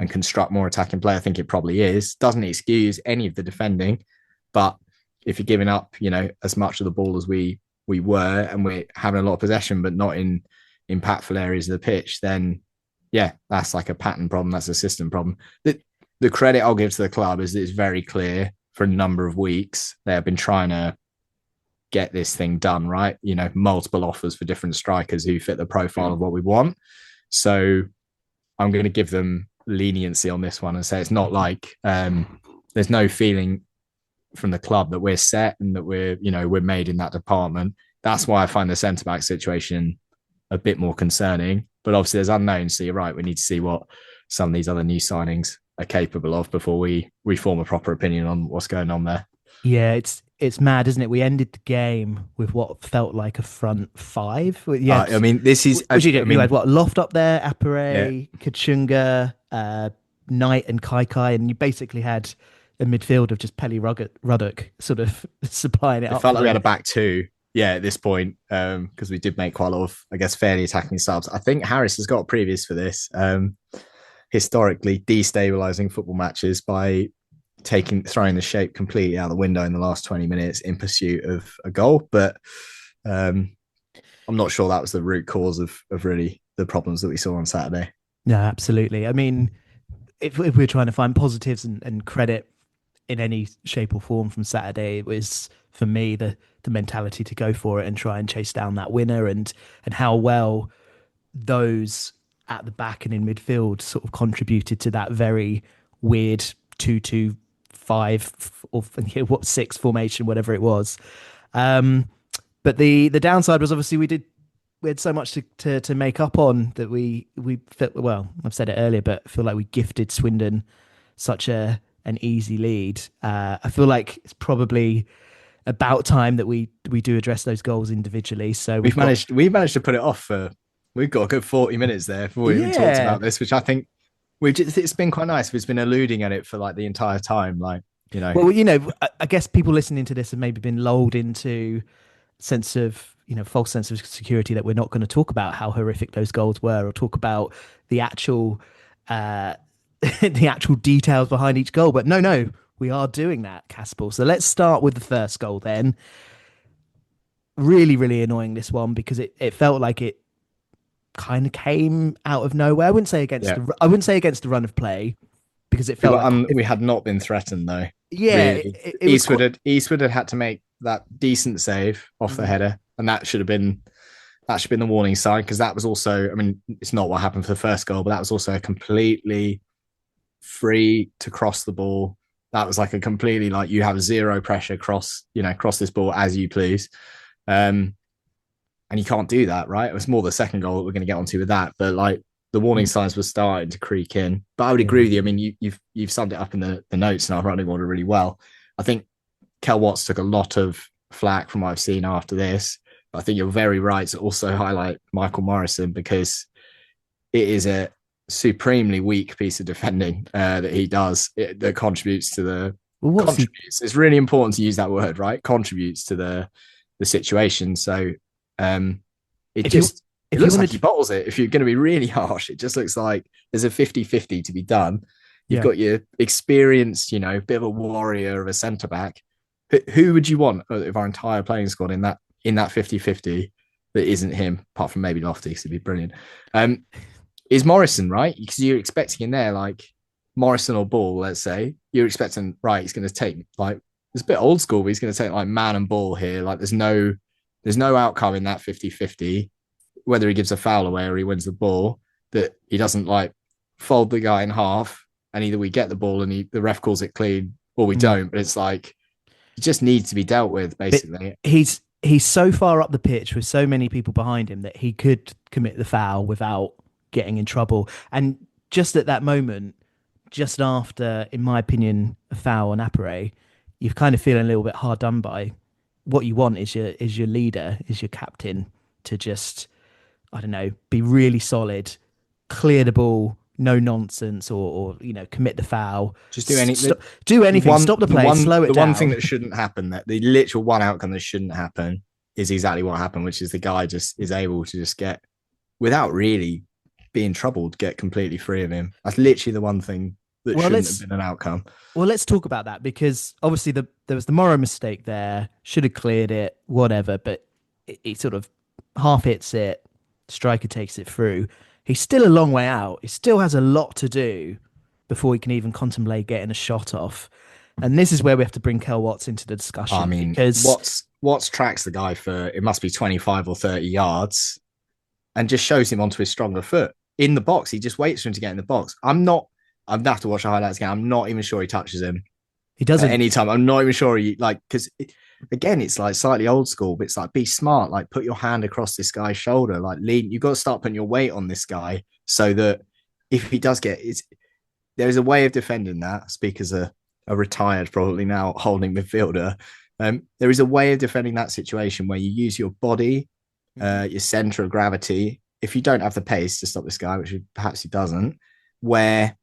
construct more attacking play? I think it probably is. Doesn't excuse any of the defending. But if you're giving up, as much of the ball as we were, and we're having a lot of possession, but not in impactful areas of the pitch, then yeah, that's like a pattern problem. That's a system problem. The credit I'll give to the club is that it's very clear for a number of weeks they have been trying to get this thing done, right? Multiple offers for different strikers who fit the profile of what we want. So I'm going to give them leniency on this one and say it's not like there's no feeling from the club that we're set and that we're made in that department. That's why I find the centre-back situation a bit more concerning. But obviously there's unknowns, so you're right, we need to see what some of these other new signings are capable of before we form a proper opinion on what's going on there. Yeah, it's mad, isn't it? We ended the game with what felt like a front five. Yeah, I mean, this is. You had what, Loft up there, Apparet, Kachunga, Knight, and Kai, and you basically had a midfield of just Pelly Ruddock sort of supplying it up. It felt like we had a back two. Yeah, at this point, because we did make quite a lot of, I guess, fairly attacking subs. I think Harris has got a previous for this. Historically destabilizing football matches by throwing the shape completely out the window in the last 20 minutes in pursuit of a goal. But I'm not sure that was the root cause of really the problems that we saw on Saturday. No, absolutely. I mean, if we're trying to find positives and credit in any shape or form from Saturday, it was for me the mentality to go for it and try and chase down that winner, and how well those at the back and in midfield sort of contributed to that very weird 2-2-5 or what six formation, whatever it was. But the downside was obviously we had so much to make up on that we felt, well, I've said it earlier, but I feel like we gifted Swindon such an easy lead. I feel like it's probably about time that we do address those goals individually. So we've managed to put it off for, we've got a good 40 minutes there before we even talked about this, which I think it's been quite nice. We've been alluding at it for like the entire time, like, you know. Well, you know, I guess people listening to this have maybe been lulled into sense of, you know, false sense of security that we're not going to talk about how horrific those goals were, or talk about the actual the actual details behind each goal. But no, we are doing that, Caspell. So let's start with the first goal then. Really, really annoying, this one, because it felt like it kind of came out of nowhere. I wouldn't say against the run of play, because it felt like we had not been threatened though. Yeah, really. Eastwood had to make that decent save off the header, and that should have been the warning sign, because that was also, I mean, it's not what happened for the first goal, but that was also a completely free to cross the ball. That was like a completely, like, you have zero pressure, cross this ball as you please. And you can't do that, right? It was more the second goal that we're going to get onto with that, but like the warning signs were starting to creak in. But I would agree with you. I mean, you've summed it up in the notes, and I've run it order really well. I think Kel Watts took a lot of flack from what I've seen after this. But I think you're very right to also highlight Michael Morrison, because it is a supremely weak piece of defending that he does, that contributes to the It's really important to use that word, right? Contributes to the situation. So it looks like he bottles it. If you're going to be really harsh, it just looks like there's a 50-50 to be done. You've got your experienced, bit of a warrior of a centre back. Who would you want of our entire playing squad in that 50-50 that isn't him, apart from maybe Lofty, because it'd be brilliant? Is Morrison, right? Because you're expecting in there, like, Morrison or Ball, let's say. You're expecting, right, he's going to take, like, it's a bit old school, but he's going to take, like, man and ball here. Like, there's no outcome in that 50-50, whether he gives a foul away or he wins the ball, that he doesn't, like, fold the guy in half, and either we get the ball and the ref calls it clean, or we don't. But it's like, it just needs to be dealt with, basically. But he's so far up the pitch with so many people behind him that he could commit the foul without getting in trouble. And just at that moment, just after, in my opinion, a foul on Apare, you're kind of feeling a little bit hard done by. What you want is your leader, is your captain, to just, I don't know, be really solid, clear the ball, no nonsense, or commit the foul. Just do anything. Stop the play, slow it down. The one thing that shouldn't happen, that the literal one outcome that shouldn't happen, is exactly what happened, which is the guy just is able to just get, without really being troubled, get completely free of him. That's literally the one thing that shouldn't have been an outcome. Well, let's talk about that, because obviously there was the Morrow mistake there. Should have cleared it, whatever, but he sort of half hits it. Striker takes it through. He's still a long way out. He still has a lot to do before he can even contemplate getting a shot off. And this is where we have to bring Kel Watts into the discussion. I mean, because Watts tracks the guy for, it must be 25 or 30 yards, and just shows him onto his stronger foot in the box. He just waits for him to get in the box. I'd have to watch the highlights again. I'm not even sure he touches him. He doesn't at any time. I'm not even sure he, like, because again, it's like slightly old school, but it's like, be smart, like put your hand across this guy's shoulder, like lean. You've got to start putting your weight on this guy, so that if he does get it, there's a way of defending that. Speak as a retired, probably now holding midfielder. There is a way of defending that situation where you use your body, your center of gravity. If you don't have the pace to stop this guy, which perhaps he doesn't, where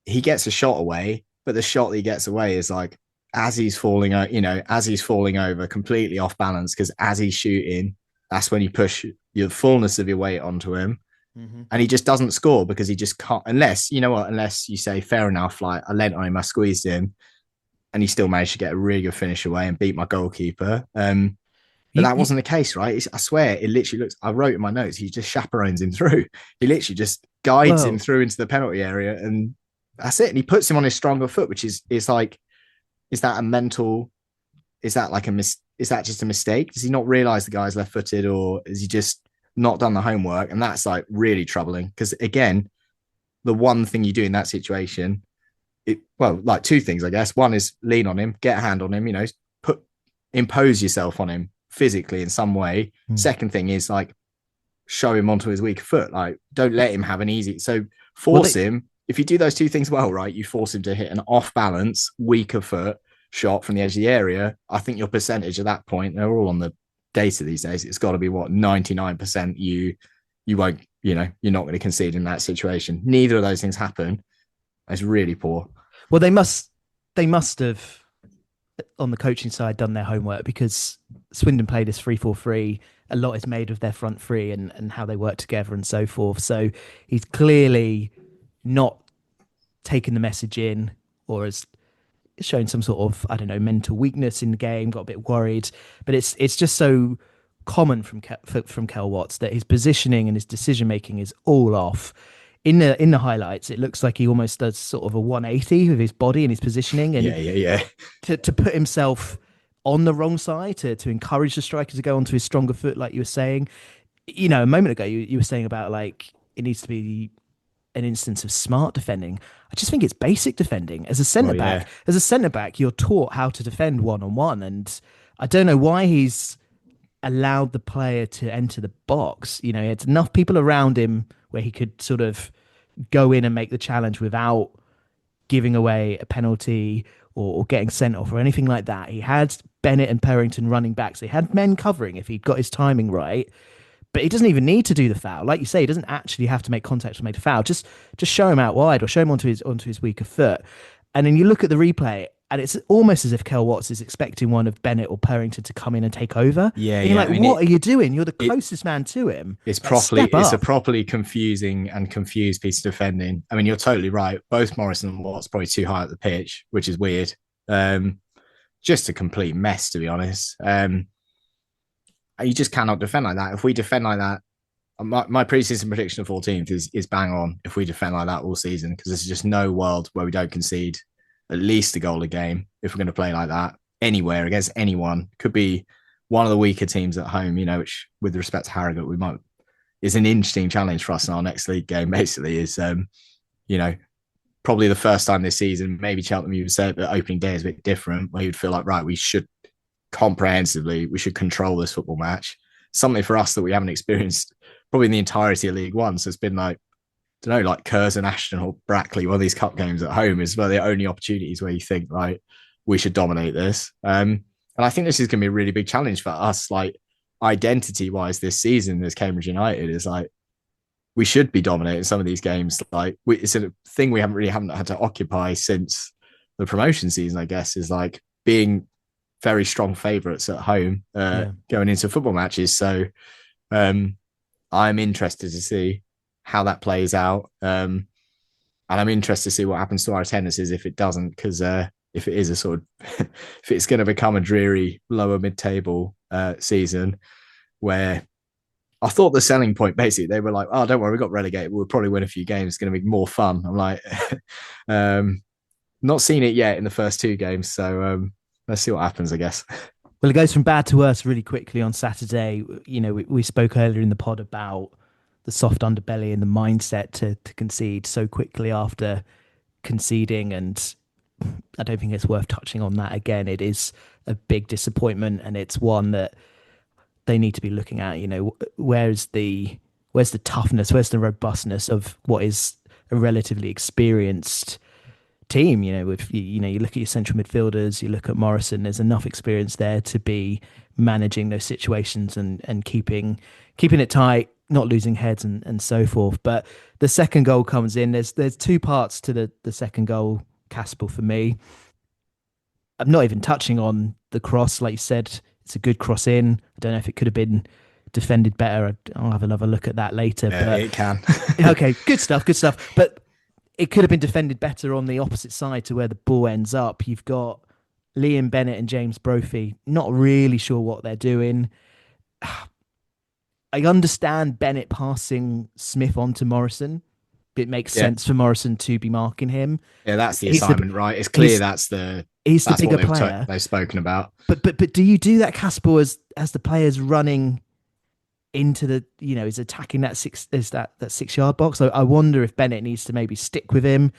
he gets a shot away, but the shot that he gets away is like, as he's falling over completely off balance, because as he's shooting, that's when you push your fullness of your weight onto him. Mm-hmm. And he just doesn't score, because he just can't, unless you say, fair enough, like, I lent on him, I squeezed him, and he still managed to get a really good finish away and beat my goalkeeper. But that wasn't the case, right? I swear, it literally looks, I wrote in my notes, he just chaperones him through. He literally just guides him Well, through into the penalty area, and that's it. And he puts him on his stronger foot, which is like, is that a mental? Is that like is that just a mistake? Does he not realize the guy's left footed, or is he just not done the homework? And that's like really troubling because again, the one thing you do in that situation, well, like two things, I guess. One is lean on him, get a hand on him, impose yourself on him physically in some way. Second thing is like show him onto his weaker foot. Like don't let him have an easy. So force him. If you do those two things well, right, you force him to hit an off balance, weaker foot shot from the edge of the area. I think your percentage at that point, they're all on the data these days. It's got to be what 99%. You won't, you're not going to concede in that situation. Neither of those things happen. It's really poor. Well, they must have on the coaching side done their homework because Swindon played this 3-4-3. A lot is made of their front three and how they work together and so forth. So he's clearly not taken the message in or has shown some sort of, I don't know, mental weakness in the game, got a bit worried. But it's just so common from Kel Watts that his positioning and his decision making is all off. In the highlights, it looks like he almost does sort of a 180 with his body and his positioning, and to put himself on the wrong side to encourage the striker to go onto his stronger foot, like you were saying. A moment ago you were saying about like it needs to be an instance of smart defending. I just think it's basic defending. As a centre back, you're taught how to defend one-on-one, and I don't know why he's allowed the player to enter the box. He had enough people around him where he could sort of go in and make the challenge without giving away a penalty or getting sent off or anything like that. He had Bennett and Perrington running back, so he had men covering if he'd got his timing right. But he doesn't even need to do the foul. Like you say, he doesn't actually have to make contact to make a foul. Just show him out wide or show him onto his weaker foot. And then you look at the replay, and it's almost as if Kel Watts is expecting one of Bennett or Perrington to come in and take over. And you're like, what are you doing? You're the closest man to him. It's a properly confusing and confused piece of defending. I mean, you're totally right. Both Morrison and Watts probably too high at the pitch, which is weird. Just a complete mess, to be honest. You just cannot defend like that. If we defend like that, my pre-season prediction of 14th is bang on if we defend like that all season, because there's just no world where we don't concede at least a goal a game if we're going to play like that anywhere against anyone. Could be one of the weaker teams at home, which with respect to Harrogate, is an interesting challenge for us in our next league game. Basically, is probably the first time this season. Maybe Cheltenham, you would say the opening day is a bit different, where you'd feel like we should control this football match. Something for us that we haven't experienced probably in the entirety of League One. So it's been like, I don't know, like Curzon, Ashton or Brackley, one of these cup games at home is one of the only opportunities where you think, right, we should dominate this. And I think this is going to be a really big challenge for us, like identity-wise this season as Cambridge United, is like, we should be dominating some of these games. Like it's a thing we haven't had to occupy since the promotion season, I guess, is like being very strong favourites at home going into football matches. So I'm interested to see how that plays out. And I'm interested to see what happens to our attendances if it doesn't, because if it is a sort of, if it's going to become a dreary lower mid-table season where I thought the selling point, basically, they were like, oh, don't worry, we got relegated. We'll probably win a few games. It's going to be more fun. I'm like, not seen it yet in the first two games. So let's see what happens, I guess. Well, it goes from bad to worse really quickly on Saturday. We spoke earlier in the pod about the soft underbelly and the mindset to concede so quickly after conceding. And I don't think it's worth touching on that again. It is a big disappointment, and it's one that they need to be looking at. Where's the toughness? Where's the robustness of what is a relatively experienced team? You look at your central midfielders, you look at Morrison, there's enough experience there to be managing those situations and keeping it tight, not losing heads and so forth. But the second goal comes in. There's two parts to the second goal, Caspell, for me. I'm not even touching on the cross. Like you said, it's a good cross in. I don't know if it could have been defended better. I'll have another look at that later. Yeah, but it can. Okay, good stuff. But it could have been defended better on the opposite side to where the ball ends up. You've got Liam Bennett and James Brophy, not really sure what they're doing. I understand Bennett passing Smith on to Morrison, it makes Yeah. sense for Morrison to be marking him. Yeah, that's the He's the assignment, right? It's clear he's he's the that's what bigger player. they've spoken about. But do you do that, Caspel, as the players running into the, is attacking that 6 yard box? I wonder if Bennett needs to maybe stick with him,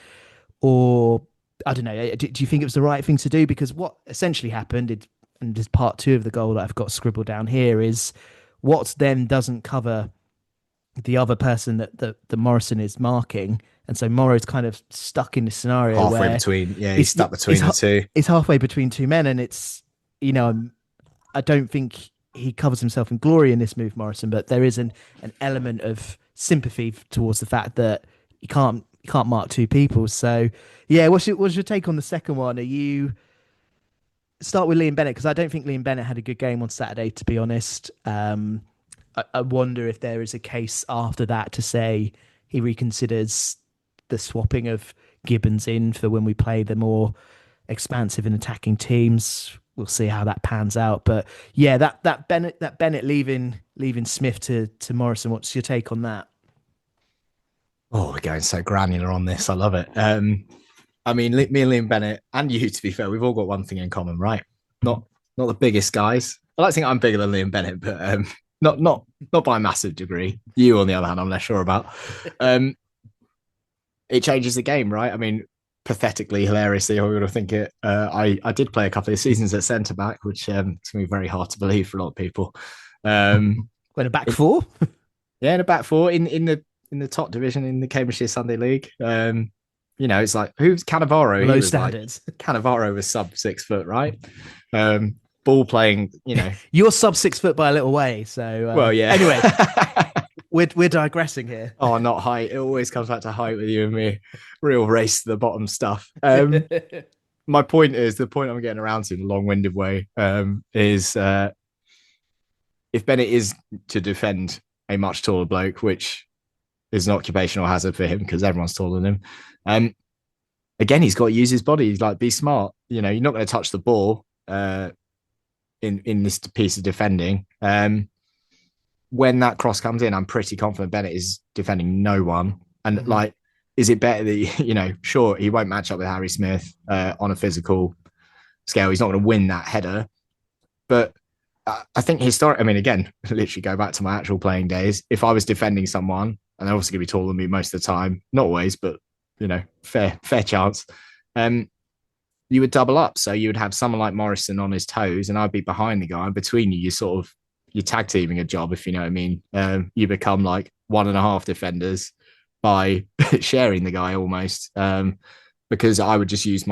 or I don't know. Do you think it was the right thing to do? Because what essentially happened, and there's part two of the goal that I've got scribbled down here, is Watts then doesn't cover the other person that Morrison is marking, and so Morrow's kind of stuck in this scenario Halfway where between, yeah, he's stuck between the two. It's halfway between two men, and it's, I don't think he covers himself in glory in this move, Morrison, but there is an element of sympathy towards the fact that you can't mark two people. So yeah, what's your take on the second one? Are you start with Liam Bennett, because I don't think Liam Bennett had a good game on Saturday, to be honest. I wonder if there is a case after that to say he reconsiders the swapping of Gibbons in for when we play the more expansive and attacking teams. We'll see how that pans out. But yeah, that Bennett leaving Smith to Morrison. What's your take on that? Oh, we're going so granular on this. I love it. I mean, me and Liam Bennett and you, to be fair, we've all got one thing in common, right? Not the biggest guys. I like to think I'm bigger than Liam Bennett, but not by a massive degree. You, on the other hand, I'm less sure about. It changes the game, right? I mean, pathetically, hilariously, I would have think it. I did play a couple of seasons at centre back, which is going to be very hard to believe for a lot of people. When a back four, yeah, in a back four in the top division in the Cambridgeshire Sunday League. It's like, who's Cannavaro? low standards. Like, Cannavaro was sub 6 foot, right? Ball playing, You're sub 6 foot by a little way. So well, yeah. Anyway, we're digressing here. Oh, not height. It always comes back to height with you and me. Real race to the bottom stuff. My point is, the point I'm getting around to in a long-winded way, is if Bennett is to defend a much taller bloke, which is an occupational hazard for him because everyone's taller than him. Again, he's got to use his body. He's like, be smart. You're not going to touch the ball in this piece of defending. When that cross comes in, I'm pretty confident Bennett is defending no one. And is it better that, sure, he won't match up with Harry Smith on a physical scale. He's not going to win that header. But I think again, literally go back to my actual playing days. If I was defending someone, and they're obviously going to be taller than me most of the time, not always, but, fair chance, you would double up. So you would have someone like Morrison on his toes and I'd be behind the guy. And between you, you're tag teaming a job, if you know what I mean. You become like 1.5 defenders by sharing the guy almost, because I would just use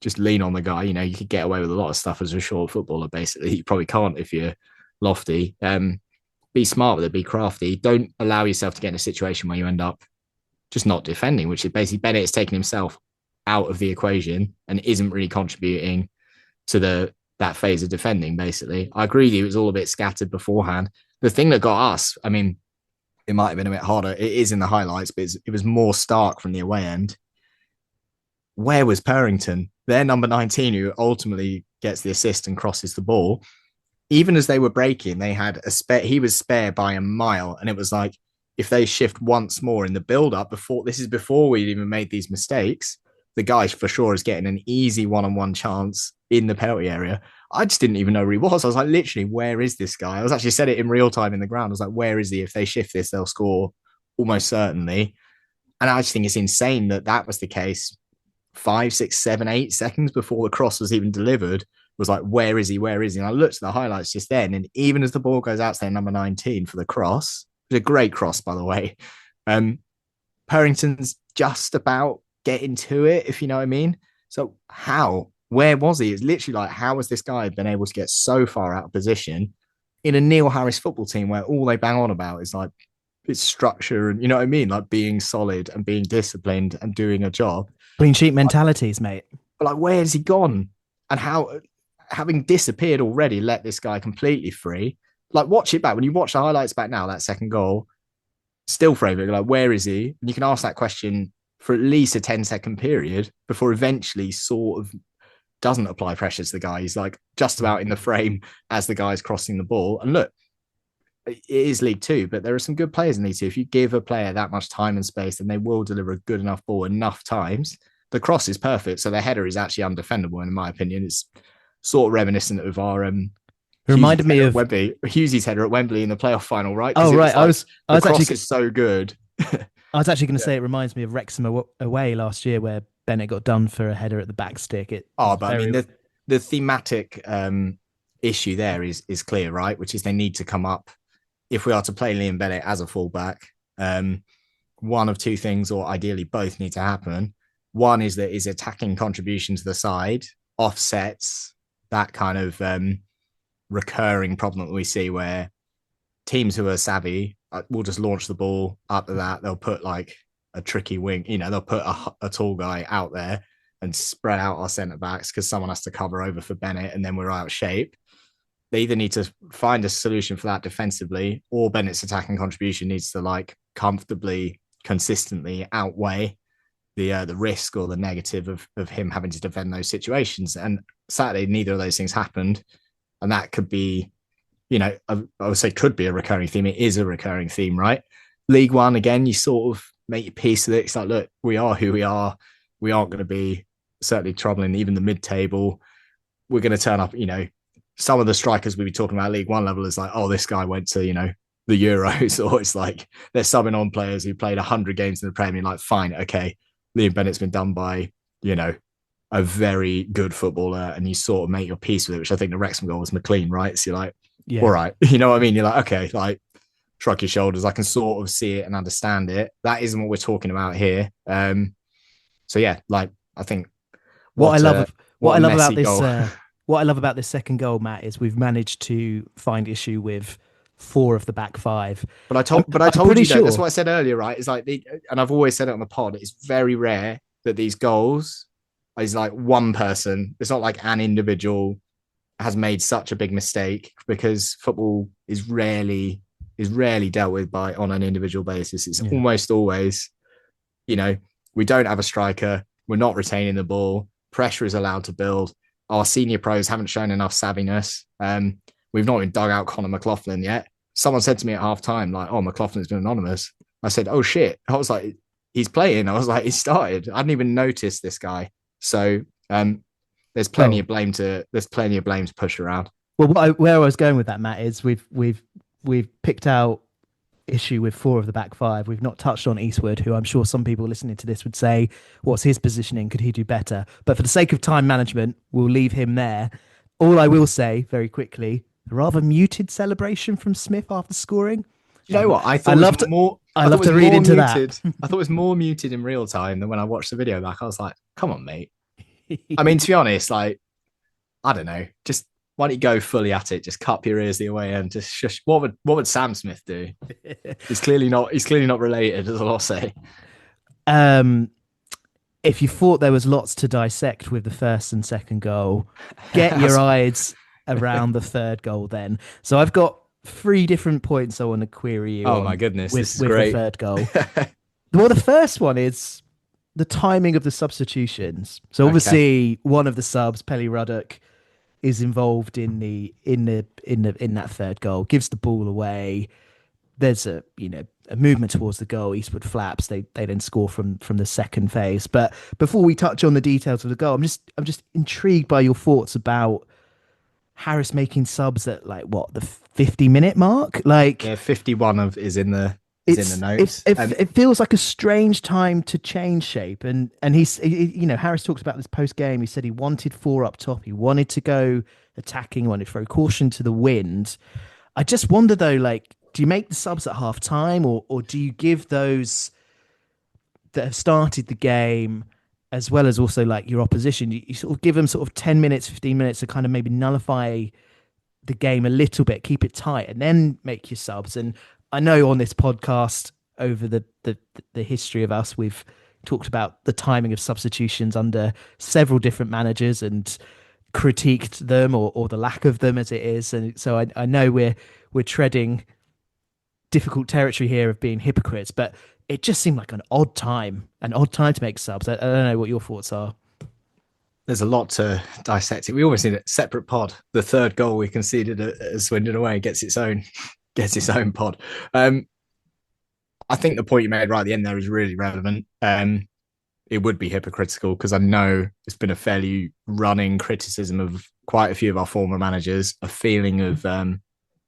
just lean on the guy. You could get away with a lot of stuff as a short footballer, basically. You probably can't if you're lofty. Be smart with it, be crafty. Don't allow yourself to get in a situation where you end up just not defending, which is basically Bennett is taking himself out of the equation and isn't really contributing to that phase of defending, basically. I agree with you, it was all a bit scattered beforehand. The thing that got us, I mean, it might have been a bit harder. It is in the highlights, but it was more stark from the away end. Where was Purrington? Their number 19, who ultimately gets the assist and crosses the ball. Even as they were breaking, they had he was spare by a mile. And it was like, if they shift once more in the build-up, before we'd even made these mistakes, the guy for sure is getting an easy one-on-one chance in the penalty area. I just didn't even know where he was. I was like, literally, where is this guy? I was actually said it in real time in the ground. I was like, where is he? If they shift this, they'll score almost certainly. And I just think it's insane that was the case 5, 6, 7, 8 seconds before the cross was even delivered. Was like, where is he? Where is he? And I looked at the highlights just then. And even as the ball goes out to their number 19 for the cross, it was a great cross, by the way. Purrington's just about getting to it, if you know what I mean. So where was he? It's literally like, how has this guy been able to get so far out of position in a Neil Harris football team where all they bang on about is like its structure and, you know what I mean? Like being solid and being disciplined and doing a job. Clean sheet mentalities, mate. But like, where has he gone? And how, having disappeared already, let this guy completely free. Like, watch it back. When you watch the highlights back now, that second goal, still framing, like, where is he? And you can ask that question for at least a 10-second period before eventually sort of doesn't apply pressure to the guy. He's like just about in the frame as the guy's crossing the ball. And look, it is League Two, but there are some good players in League Two. If you give a player that much time and space, then they will deliver a good enough ball enough times. The cross is perfect, so their header is actually undefendable, in my opinion. It's sort of reminiscent of our It reminded me of Wembley, Hughesy's header at Wembley in the playoff final, right? Oh, right. I was actually is so good. I was actually going to say it reminds me of Wrexham away last year, where Bennett got done for a header at the back stick. I mean, the thematic issue there is clear, right? Which is they need to come up, if we are to play Liam Bennett as a fullback. One of two things, or ideally both, need to happen. One is that his attacking contribution to the side offsets that kind of recurring problem that we see where teams who are savvy will just launch the ball up to that. They'll put like a tricky wing, they'll put a tall guy out there and spread out our centre backs because someone has to cover over for Bennett, and then we're out of shape. They either need to find a solution for that defensively, or Bennett's attacking contribution needs to like comfortably, consistently outweigh the risk or the negative of him having to defend those situations. And Saturday, neither of those things happened. And that could be, I would say could be a recurring theme. It is a recurring theme, right? League One, again, you sort of make your peace with it. It's like, look, we are who we are. We aren't going to be certainly troubling even the mid-table. We're going to turn up, some of the strikers we be talking about League One level is like, oh, this guy went to, the Euros, or it's like they're subbing on players who played 100 games in the Premier. Like, fine, okay, Liam Bennett's been done by, a very good footballer, and you sort of make your peace with it, which I think the Wrexham goal was McLean, right? So you're like, yeah, all right, you know what I mean? You're like, okay, like, shrug your shoulders. I can sort of see it and understand it. That isn't what we're talking about here. So yeah, like, I think what I love about this second goal, Matt, is we've managed to find issue with 4 of the back 5. But I told you sure. That's what I said earlier, right? It's like, and I've always said it on the pod, it's very rare that these goals is like one person. It's not like an individual has made such a big mistake, because football is rarely dealt with on an individual basis. It's almost always, we don't have a striker. We're not retaining the ball. Pressure is allowed to build. Our senior pros haven't shown enough savviness. We've not even dug out Conor McLaughlin yet. Someone said to me at half time, like, oh, McLaughlin's been anonymous. I said, oh shit. I was like, he's playing. I was like, he started. I hadn't even noticed this guy. So there's plenty of blame to push around. Well, where I was going with that, Matt, is we've picked out issue with 4 of the back 5. We've not touched on Eastwood, who I'm sure some people listening to this would say, what's his positioning? Could he do better? But for the sake of time management, we'll leave him there. All I will say very quickly, a rather muted celebration from Smith after scoring. You know what? I love to read into that. I thought it was more muted in real time than when I watched the video back. I was like, come on, mate. I mean, to be honest, like, I don't know. Just why don't you go fully at it? Just cup your ears the away end. Just shush. What would Sam Smith do? He's clearly not related, as I'll say. If you thought there was lots to dissect with the first and second goal, get your eyes around the third goal then. So I've got 3 different points I want to query you. Oh my goodness, with, this is with great. The third goal. Well, the first one is the timing of the substitutions. So obviously one of the subs, Pelly Ruddock, is involved in that third goal, gives the ball away. There's a movement towards the goal. Eastwood flaps. They then score from the second phase. But before we touch on the details of the goal, I'm just intrigued by your thoughts about Harris making subs at like what, the 50-minute mark? Like 51 is in the notes. It feels like a strange time to change shape. And Harris talks about this post game. He said he wanted 4 up top. He wanted to go attacking. He wanted to throw caution to the wind. I just wonder though, like, do you make the subs at half time, or do you give those that have started the game, as well as also like your opposition, you sort of give them sort of 10 minutes, 15 minutes to kind of maybe nullify the game a little bit, keep it tight, and then make your subs? And I know on this podcast, over the history of us, we've talked about the timing of substitutions under several different managers and critiqued them or the lack of them as it is. And so I know we're treading difficult territory here of being hypocrites, but it just seemed like an odd time to make subs. I don't know what your thoughts are. There's a lot to dissect. We always need a separate pod. The third goal we conceded at Swindon away gets its own gets its own pod. I think the point you made right at the end there is really relevant. It would be hypocritical because I know it's been a fairly running criticism of quite a few of our former managers, a feeling of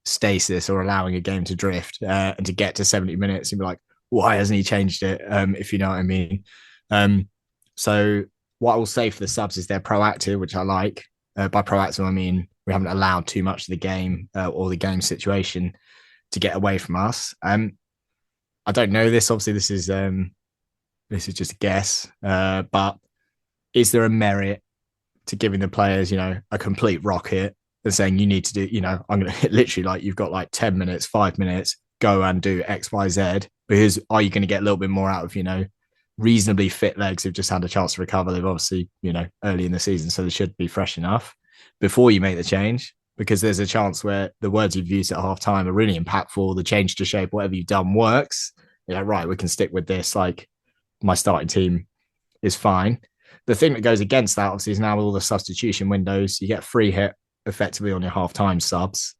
stasis or allowing a game to drift and to get to 70 minutes and be like, why hasn't he changed it? If you know what I mean. So what I will say for the subs is they're proactive, which I like. By proactive, I mean we haven't allowed too much of the game or the game situation to get away from us. I don't know this. Obviously, this is just a guess. But is there a merit to giving the players, a complete rocket and saying you need to do, I'm going to literally like you've got like 10 minutes, 5 minutes, go and do X, Y, Z. Because are you going to get a little bit more out of, reasonably fit legs who've just had a chance to recover? They've obviously, early in the season, so they should be fresh enough before you make the change. Because there's a chance where the words you've used at half time are really impactful. The change to shape, whatever you've done works. You're like, right, we can stick with this. Like my starting team is fine. The thing that goes against that, obviously, is now with all the substitution windows, you get free hit effectively on your half-time subs,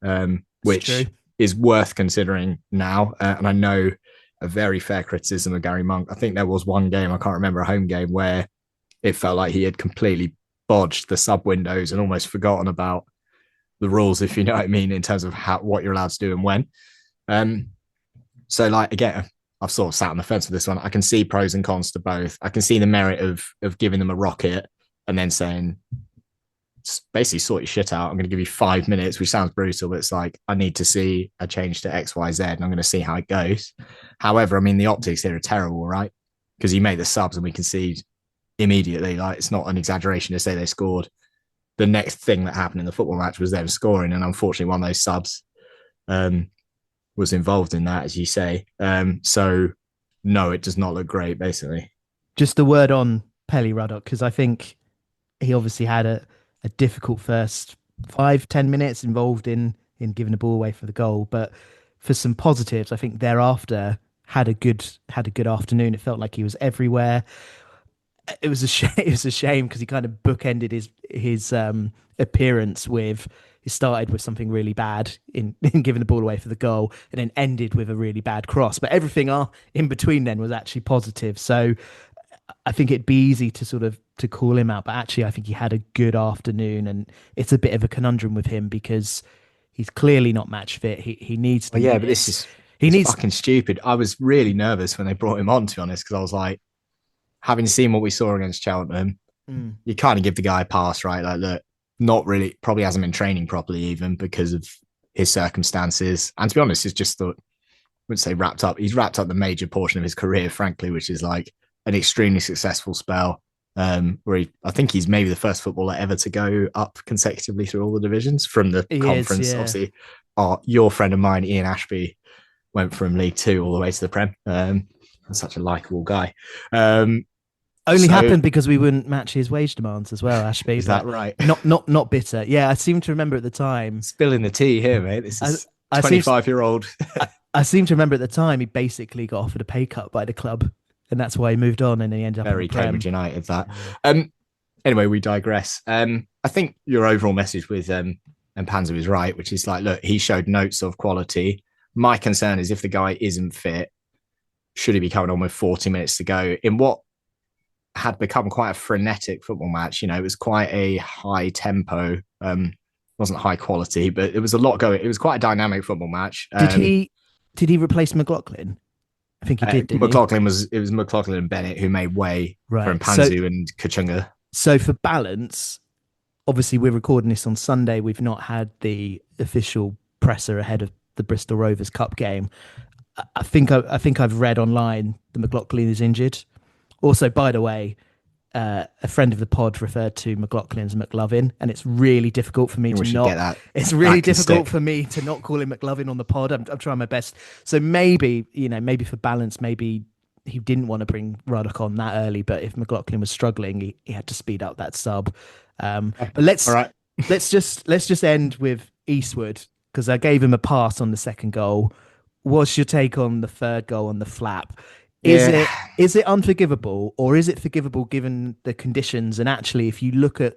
which is worth considering now. And I know a very fair criticism of Gary Monk. I think there was one game, I can't remember, a home game, where it felt like he had completely bodged the sub windows and almost forgotten about the rules, if you know what I mean, in terms of what you're allowed to do and when. So, like, again, I've sort of sat on the fence with this one. I can see pros and cons to both. I can see the merit of giving them a rocket and then saying, basically sort your shit out. I'm going to give you 5 minutes, which sounds brutal, but it's like, I need to see a change to X, Y, Z, and I'm going to see how it goes. However, I mean, the optics here are terrible, right? Because you make the subs and we concede immediately. Like, it's not an exaggeration to say they scored. The next thing that happened in the football match was them scoring, and unfortunately, one of those subs was involved in that, as you say. So, no, it does not look great, basically. Just a word on Pelly Ruddock, because I think he obviously had a difficult first 5-10 minutes involved in giving the ball away for the goal, but for some positives, I think thereafter had a good afternoon. It felt like he was everywhere. It was a shame because he kind of bookended his appearance with, he started with something really bad in giving the ball away for the goal and then ended with a really bad cross, but everything in between then was actually positive. So I think it'd be easy to call him out, but actually I think he had a good afternoon, and it's a bit of a conundrum with him because he's clearly not match fit. He needs to. Oh, yeah, but this is fucking stupid. I was really nervous when they brought him on, to be honest, because I was like, having seen what we saw against Cheltenham, you kind of give the guy a pass, right? Like, look, not really, probably hasn't been training properly even because of his circumstances. And to be honest, it's just thought, I wouldn't say wrapped up. He's wrapped up the major portion of his career, frankly, which is like an extremely successful spell. Where I think he's maybe the first footballer ever to go up consecutively through all the divisions from the conference. Yeah. Obviously, your friend of mine, Ian Ashby, went from League Two all the way to the Prem. Such a likable guy. Only happened because we wouldn't match his wage demands as well, Ashby. Is that right? Not bitter. Yeah, I seem to remember at the time. Spilling the tea here, mate. This is 25-year-old. I seem to remember at the time he basically got offered a pay cut by the club, and that's why he moved on, and he ended up very Cambridge United. That. Anyway, we digress. I think your overall message with Mpanzu is right, which is like, look, he showed notes of quality. My concern is if the guy isn't fit, should he be coming on with 40 minutes to go in what had become quite a frenetic football match? It was quite a high tempo, wasn't high quality, but it was a lot going. It was quite a dynamic football match. Did he replace McLaughlin? I think he did. McLaughlin was McLaughlin and Bennett who made way for Mpanzu and Kachunga. So for balance, obviously we're recording this on Sunday. We've not had the official presser ahead of the Bristol Rovers Cup game. I think I've read online that McLaughlin is injured. Also, by the way, a friend of the pod referred to McLaughlin as McLovin, and it's really difficult for me to not. Get that. It's really difficult for me to not call him McLovin on the pod. I'm trying my best. So maybe for balance, maybe he didn't want to bring Ruddock on that early. But if McLaughlin was struggling, he had to speed up that sub. But let's just end with Eastwood, because I gave him a pass on the second goal. What's your take on the third goal on the flap? Is it unforgivable, or is it forgivable given the conditions? And actually, if you look at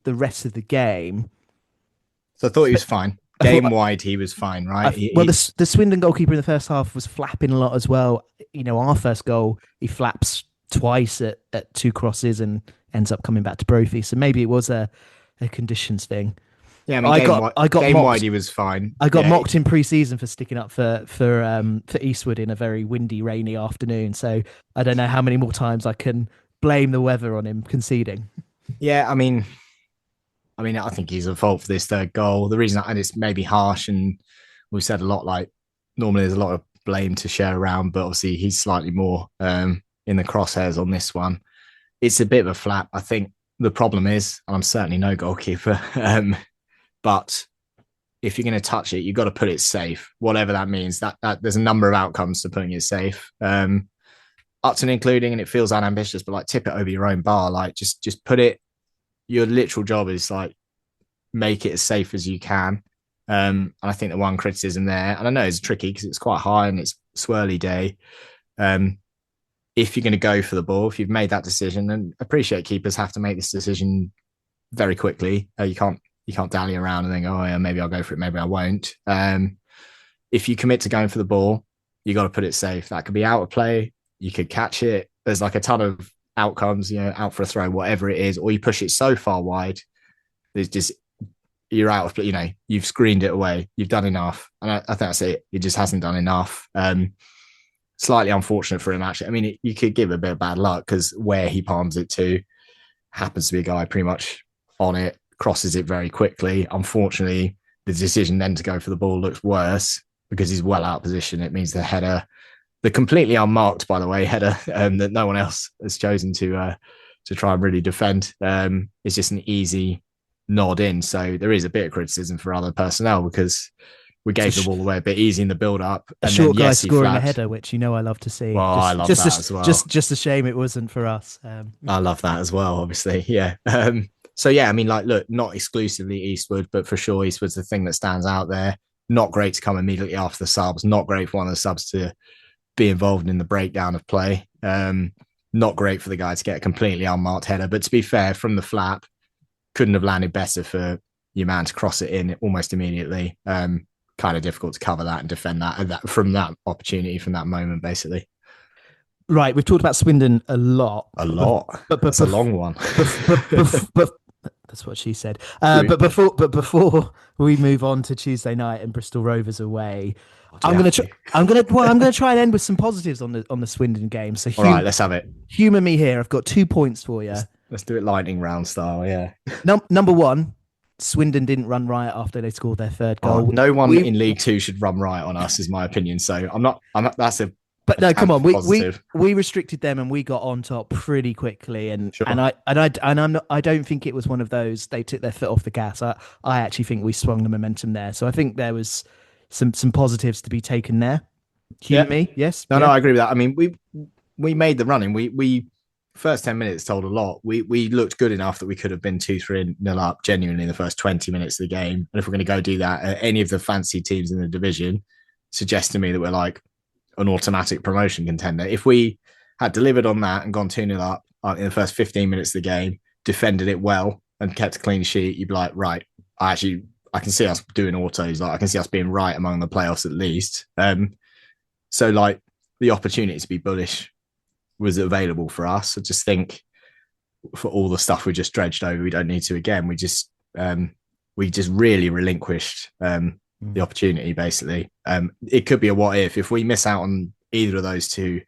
the rest of the game, so I thought he was fine. game wide, he was fine, right? Well, the Swindon goalkeeper in the first half was flapping a lot as well. Our first goal, he flaps twice at two crosses and ends up coming back to Brophy. So maybe it was a conditions thing. Yeah, I mean, I got game mocked. wide, he was fine. I got mocked in pre-season for sticking up for Eastwood in a very windy, rainy afternoon. So I don't know how many more times I can blame the weather on him conceding. Yeah, I mean, I think he's at fault for this third goal. The reason, and it's maybe harsh, and we've said a lot, like normally there's a lot of blame to share around, but obviously he's slightly more in the crosshairs on this one. It's a bit of a flap. I think the problem is, and I'm certainly no goalkeeper, but if you're going to touch it, you've got to put it safe, whatever that means. That there's a number of outcomes to putting it safe, up to and including, and it feels unambitious, but like tip it over your own bar, like just put it. Your literal job is like make it as safe as you can. And I think the one criticism there, and I know it's tricky because it's quite high and it's swirly day. If you're going to go for the ball, if you've made that decision, and appreciate keepers have to make this decision very quickly. You can't dally around and think, oh yeah, maybe I'll go for it, maybe I won't. If you commit to going for the ball, you got to put it safe. That could be out of play. You could catch it. There's like a ton of outcomes, out for a throw, whatever it is, or you push it so far wide, there's just you're out of, you've screened it away. You've done enough, and I think that's it. It just hasn't done enough. Slightly unfortunate for him, actually. I mean, you could give a bit of bad luck because where he palms it to happens to be a guy pretty much on it, crosses it very quickly. Unfortunately, the decision then to go for the ball looks worse because he's well out of position. It means the header, the completely unmarked, by the way, header that no one else has chosen to try and really defend, is just an easy nod in. So there is a bit of criticism for other personnel because we gave the ball away a bit easy in the build-up. A short guy scoring a header, which I love to see. Well, I love that as well. Just a shame it wasn't for us. I love that as well, obviously. Yeah. So yeah, I mean, look, not exclusively Eastwood, but for sure Eastwood's the thing that stands out there. Not great to come immediately after the subs. Not great for one of the subs to be involved in the breakdown of play. Not great for the guy to get a completely unmarked header. But to be fair, from the flap, couldn't have landed better for your man to cross it in almost immediately. Kind of difficult to cover that and defend that from that opportunity, from that moment, basically. Right, we've talked about Swindon a lot. But it's a long one. But that's what she said. But before we move on to Tuesday night and Bristol Rovers away, I'm going to try and end with some positives on the Swindon game. So all right, let's have it. Humour me here. I've got 2 points for you. Let's do it lightning round style. Yeah. Number one, Swindon didn't run riot after they scored their third goal. No one in League Two should run riot on us, is my opinion. So I'm not. That's a. But no, come on. We restricted them and we got on top pretty quickly. And sure. I don't think it was one of those they took their foot off the gas. I actually think we swung the momentum there. So I think there was some positives to be taken there. Me, yes. No, I agree with that. I mean, we made the running. We first 10 minutes told a lot. We looked good enough that we could have been 2-3-0 up genuinely in the first 20 minutes of the game. And if we're going to go do that at any of the fancy teams in the division, suggests to me that we're like an automatic promotion contender. If we had delivered on that and gone 2-0 up in the first 15 minutes of the game, defended it well and kept a clean sheet, you'd be like, right, I can see us doing autos. Like I can see us being right among the playoffs at least. So like the opportunity to be bullish was available for us. I just think for all the stuff we just dredged over, we don't need to again. We just really relinquished the opportunity, basically. It could be a what if we miss out on either of those two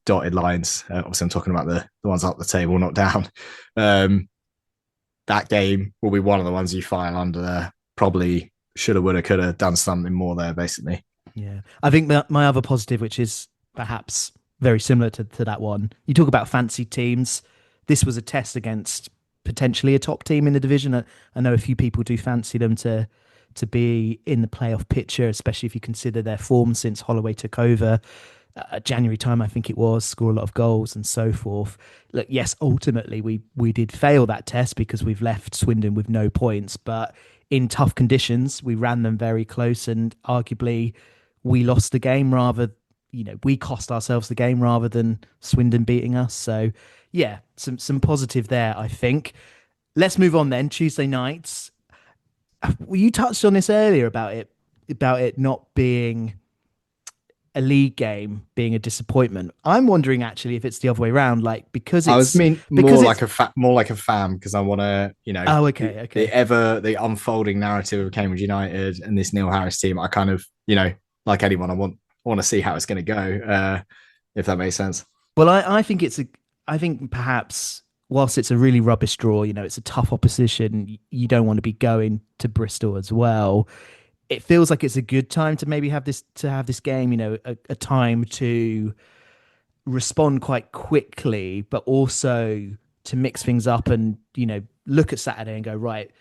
dotted lines. Obviously, I'm talking about the ones up the table, not down. That game will be one of the ones you file under there. Probably shoulda, woulda, coulda done something more there, basically. Yeah. I think my other positive, which is perhaps very similar to that one, you talk about fancy teams. This was a test against potentially a top team in the division. I know a few people do fancy them to be in the playoff picture, especially if you consider their form since Holloway took over. January time, I think it was, score a lot of goals and so forth. Look, yes, ultimately we did fail that test because we've left Swindon with no points, but in tough conditions, we ran them very close and arguably we lost the game we cost ourselves the game rather than Swindon beating us. So yeah, some positive there, I think. Let's move on then. Tuesday nights. Well, you touched on this earlier about it not being a league game, being a disappointment. I'm wondering actually if it's the other way around, like I was mean because more it's like more like a fan because I want to, oh okay okay. the unfolding narrative of Cambridge United and this Neil Harris team. I kind of, like anyone, I want to see how it's going to go. If that makes sense. Well, I think I think perhaps whilst it's a really rubbish draw, it's a tough opposition. You don't want to be going to Bristol as well. It feels like it's a good time to maybe have this game, a time to respond quite quickly, but also to mix things up and, look at Saturday and go, right,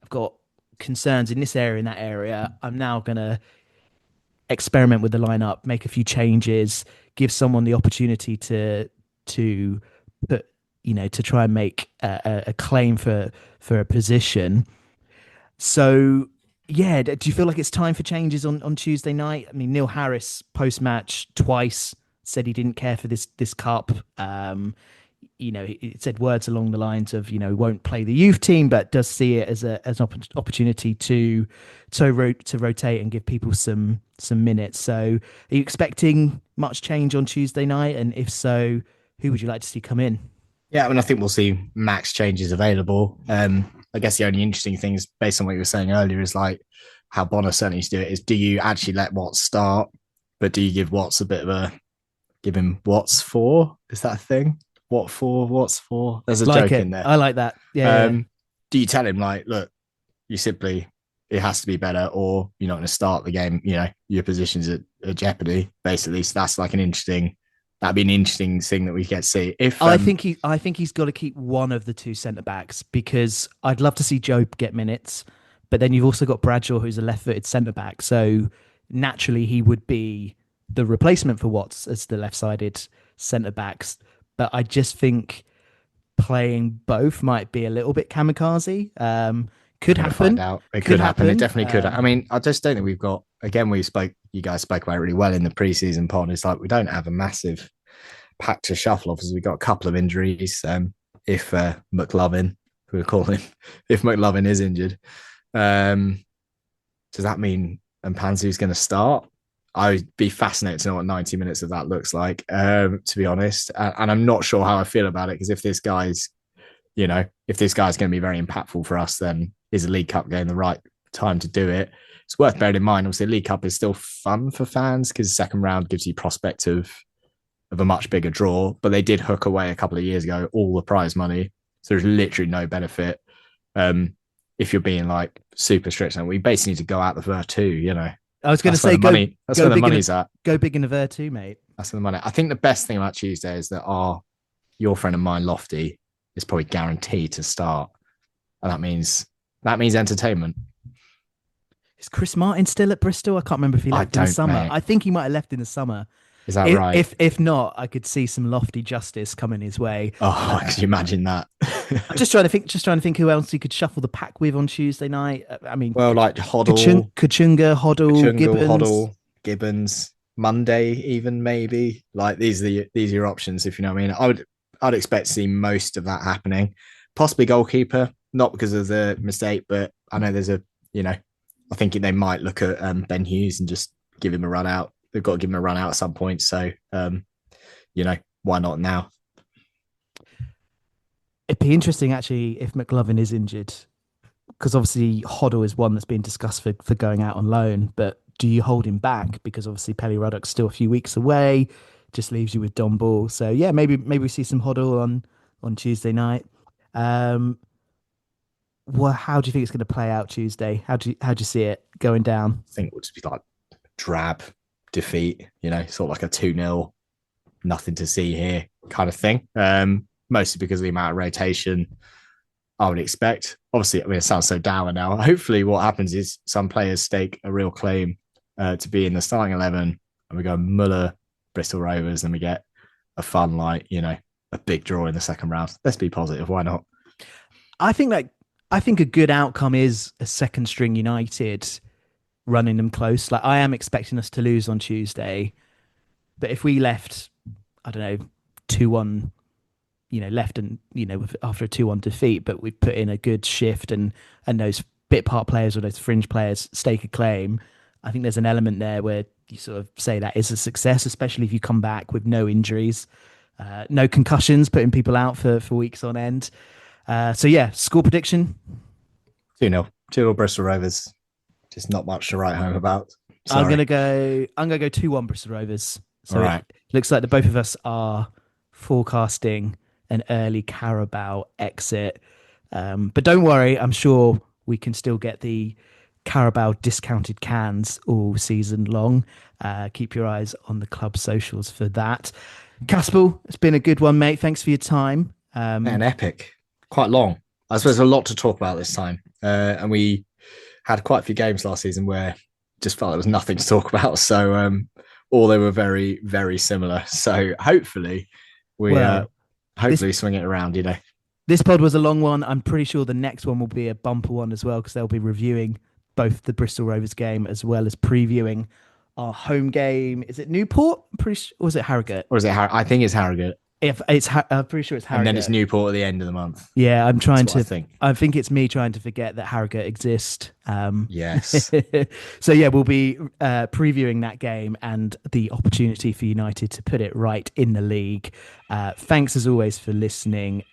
I've got concerns in this area, in that area. I'm now going to experiment with the lineup, make a few changes, give someone the opportunity to put, to try and make a claim for a position. So yeah, do you feel like it's time for changes on Tuesday night? I mean, Neil Harris post match twice said he didn't care for this cup. He said words along the lines of, won't play the youth team, but does see it as an opportunity to rotate and give people some minutes. So, are you expecting much change on Tuesday night? And if so, who would you like to see come in? Yeah, I mean, I think we'll see max changes available. I guess the only interesting things based on what you were saying earlier is like how Bonner certainly used to do it is do you actually let Watts start, but do you give Watts a bit of a give him Watts for? Is that a thing? What for? What's for? There's a Like joke it. in there. I like that. Yeah. Do you tell him like, look, you simply it has to be better, or you're not going to start the game? Your position's at jeopardy, basically. So that's like that'd be an interesting thing that we get to see. If I think he's got to keep one of the two centre backs because I'd love to see Joe get minutes, but then you've also got Bradshaw, who's a left-footed centre back. So naturally, he would be the replacement for Watts as the left-sided centre backs. But I just think playing both might be a little bit kamikaze. we're Could going to find happen. out, it Could could happen. It happen. definitely could. I mean, I just don't think we've got. Again, you guys spoke about it really well in the preseason pod. It's like we don't have a massive pack to shuffle off as we got a couple of injuries. If McLovin, who we call him, if McLovin is injured, does that mean Mpanzu's going to start? I'd be fascinated to know what 90 minutes of that looks like, to be honest. And I'm not sure how I feel about it because if this guy's going to be very impactful for us, then is a League Cup game the right time to do it? It's worth bearing in mind. Obviously, League Cup is still fun for fans because the second round gives you prospect of a much bigger draw, but they did hook away a couple of years ago all the prize money. So there's literally no benefit if you're being like super strict. And we basically need to go out the ver two. I was going to say, that's where the money's at. Go big in the ver too, mate. That's where the money. I think the best thing about Tuesday is that your friend of mine, Lofty, is probably guaranteed to start, and that means entertainment. Is Chris Martin still at Bristol? I can't remember if he left in the summer. Mate. I think he might have left in the summer. Is that right? If not, I could see some lofty justice coming his way. Oh, could you imagine that? I'm just trying to think who else you could shuffle the pack with on Tuesday night. I mean, well, like Hoddle, Kachunga, Hoddle, Gibbons, Monday, even maybe. Like these are your options, if you know what I mean. I'd expect to see most of that happening. Possibly goalkeeper, not because of the mistake, but I know there's I think they might look at Ben Hughes and just give him a run out. They've got to give him a run out at some point. So, why not now? It'd be interesting, actually, if McLovin is injured, because obviously Hoddle is one that's been discussed for going out on loan. But do you hold him back? Because obviously Pelly Ruddock's still a few weeks away, just leaves you with Don Ball. So, yeah, maybe we see some Hoddle on Tuesday night. Well, how do you think it's going to play out Tuesday? How do you see it going down? I think it would just be like drab defeat, sort of like a 2-0, nothing to see here kind of thing. Mostly because of the amount of rotation I would expect. Obviously, I mean, it sounds so dour now. Hopefully what happens is some players stake a real claim to be in the starting 11 and we go Muller, Bristol Rovers, and we get a fun, a big draw in the second round. Let's be positive. Why not? I think a good outcome is a second string United running them close. Like I am expecting us to lose on Tuesday, but if we left, I don't know, 2-1, left and after a 2-1 defeat, but we put in a good shift and those bit part players or those fringe players stake a claim, I think there's an element there where you sort of say that is a success, especially if you come back with no injuries, no concussions, putting people out for weeks on end. So yeah, score prediction. 2-0. 2-0 Bristol Rovers. Just not much to write home about. Sorry. I'm gonna go 2-1 Bristol Rovers. So all right. It looks like the both of us are forecasting an early Carabao exit. But don't worry, I'm sure we can still get the Carabao discounted cans all season long. Keep your eyes on the club socials for that. Caspell, it's been a good one, mate. Thanks for your time. An epic. Quite long. I suppose a lot to talk about this time. And we had quite a few games last season where just felt there was nothing to talk about. So, or they were very, very similar. So hopefully we swing it around, you know. This pod was a long one. I'm pretty sure the next one will be a bumper one as well, because they'll be reviewing both the Bristol Rovers game as well as previewing our home game. Is it Newport? I'm pretty sure, or is it Harrogate? Or is it I think it's Harrogate. I'm pretty sure it's Harrogate. And then it's Newport at the end of the month. Yeah, I'm trying to think. I think it's me trying to forget that Harrogate exists. Yes. So yeah, we'll be previewing that game and the opportunity for United to put it right in the league. Thanks as always for listening.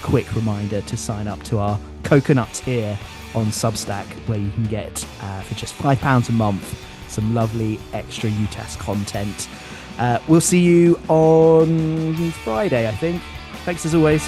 Quick reminder to sign up to our Coconut tier on Substack, where you can get for just £5 a month some lovely extra UTAS content. We'll see you on Friday, I think. Thanks as always.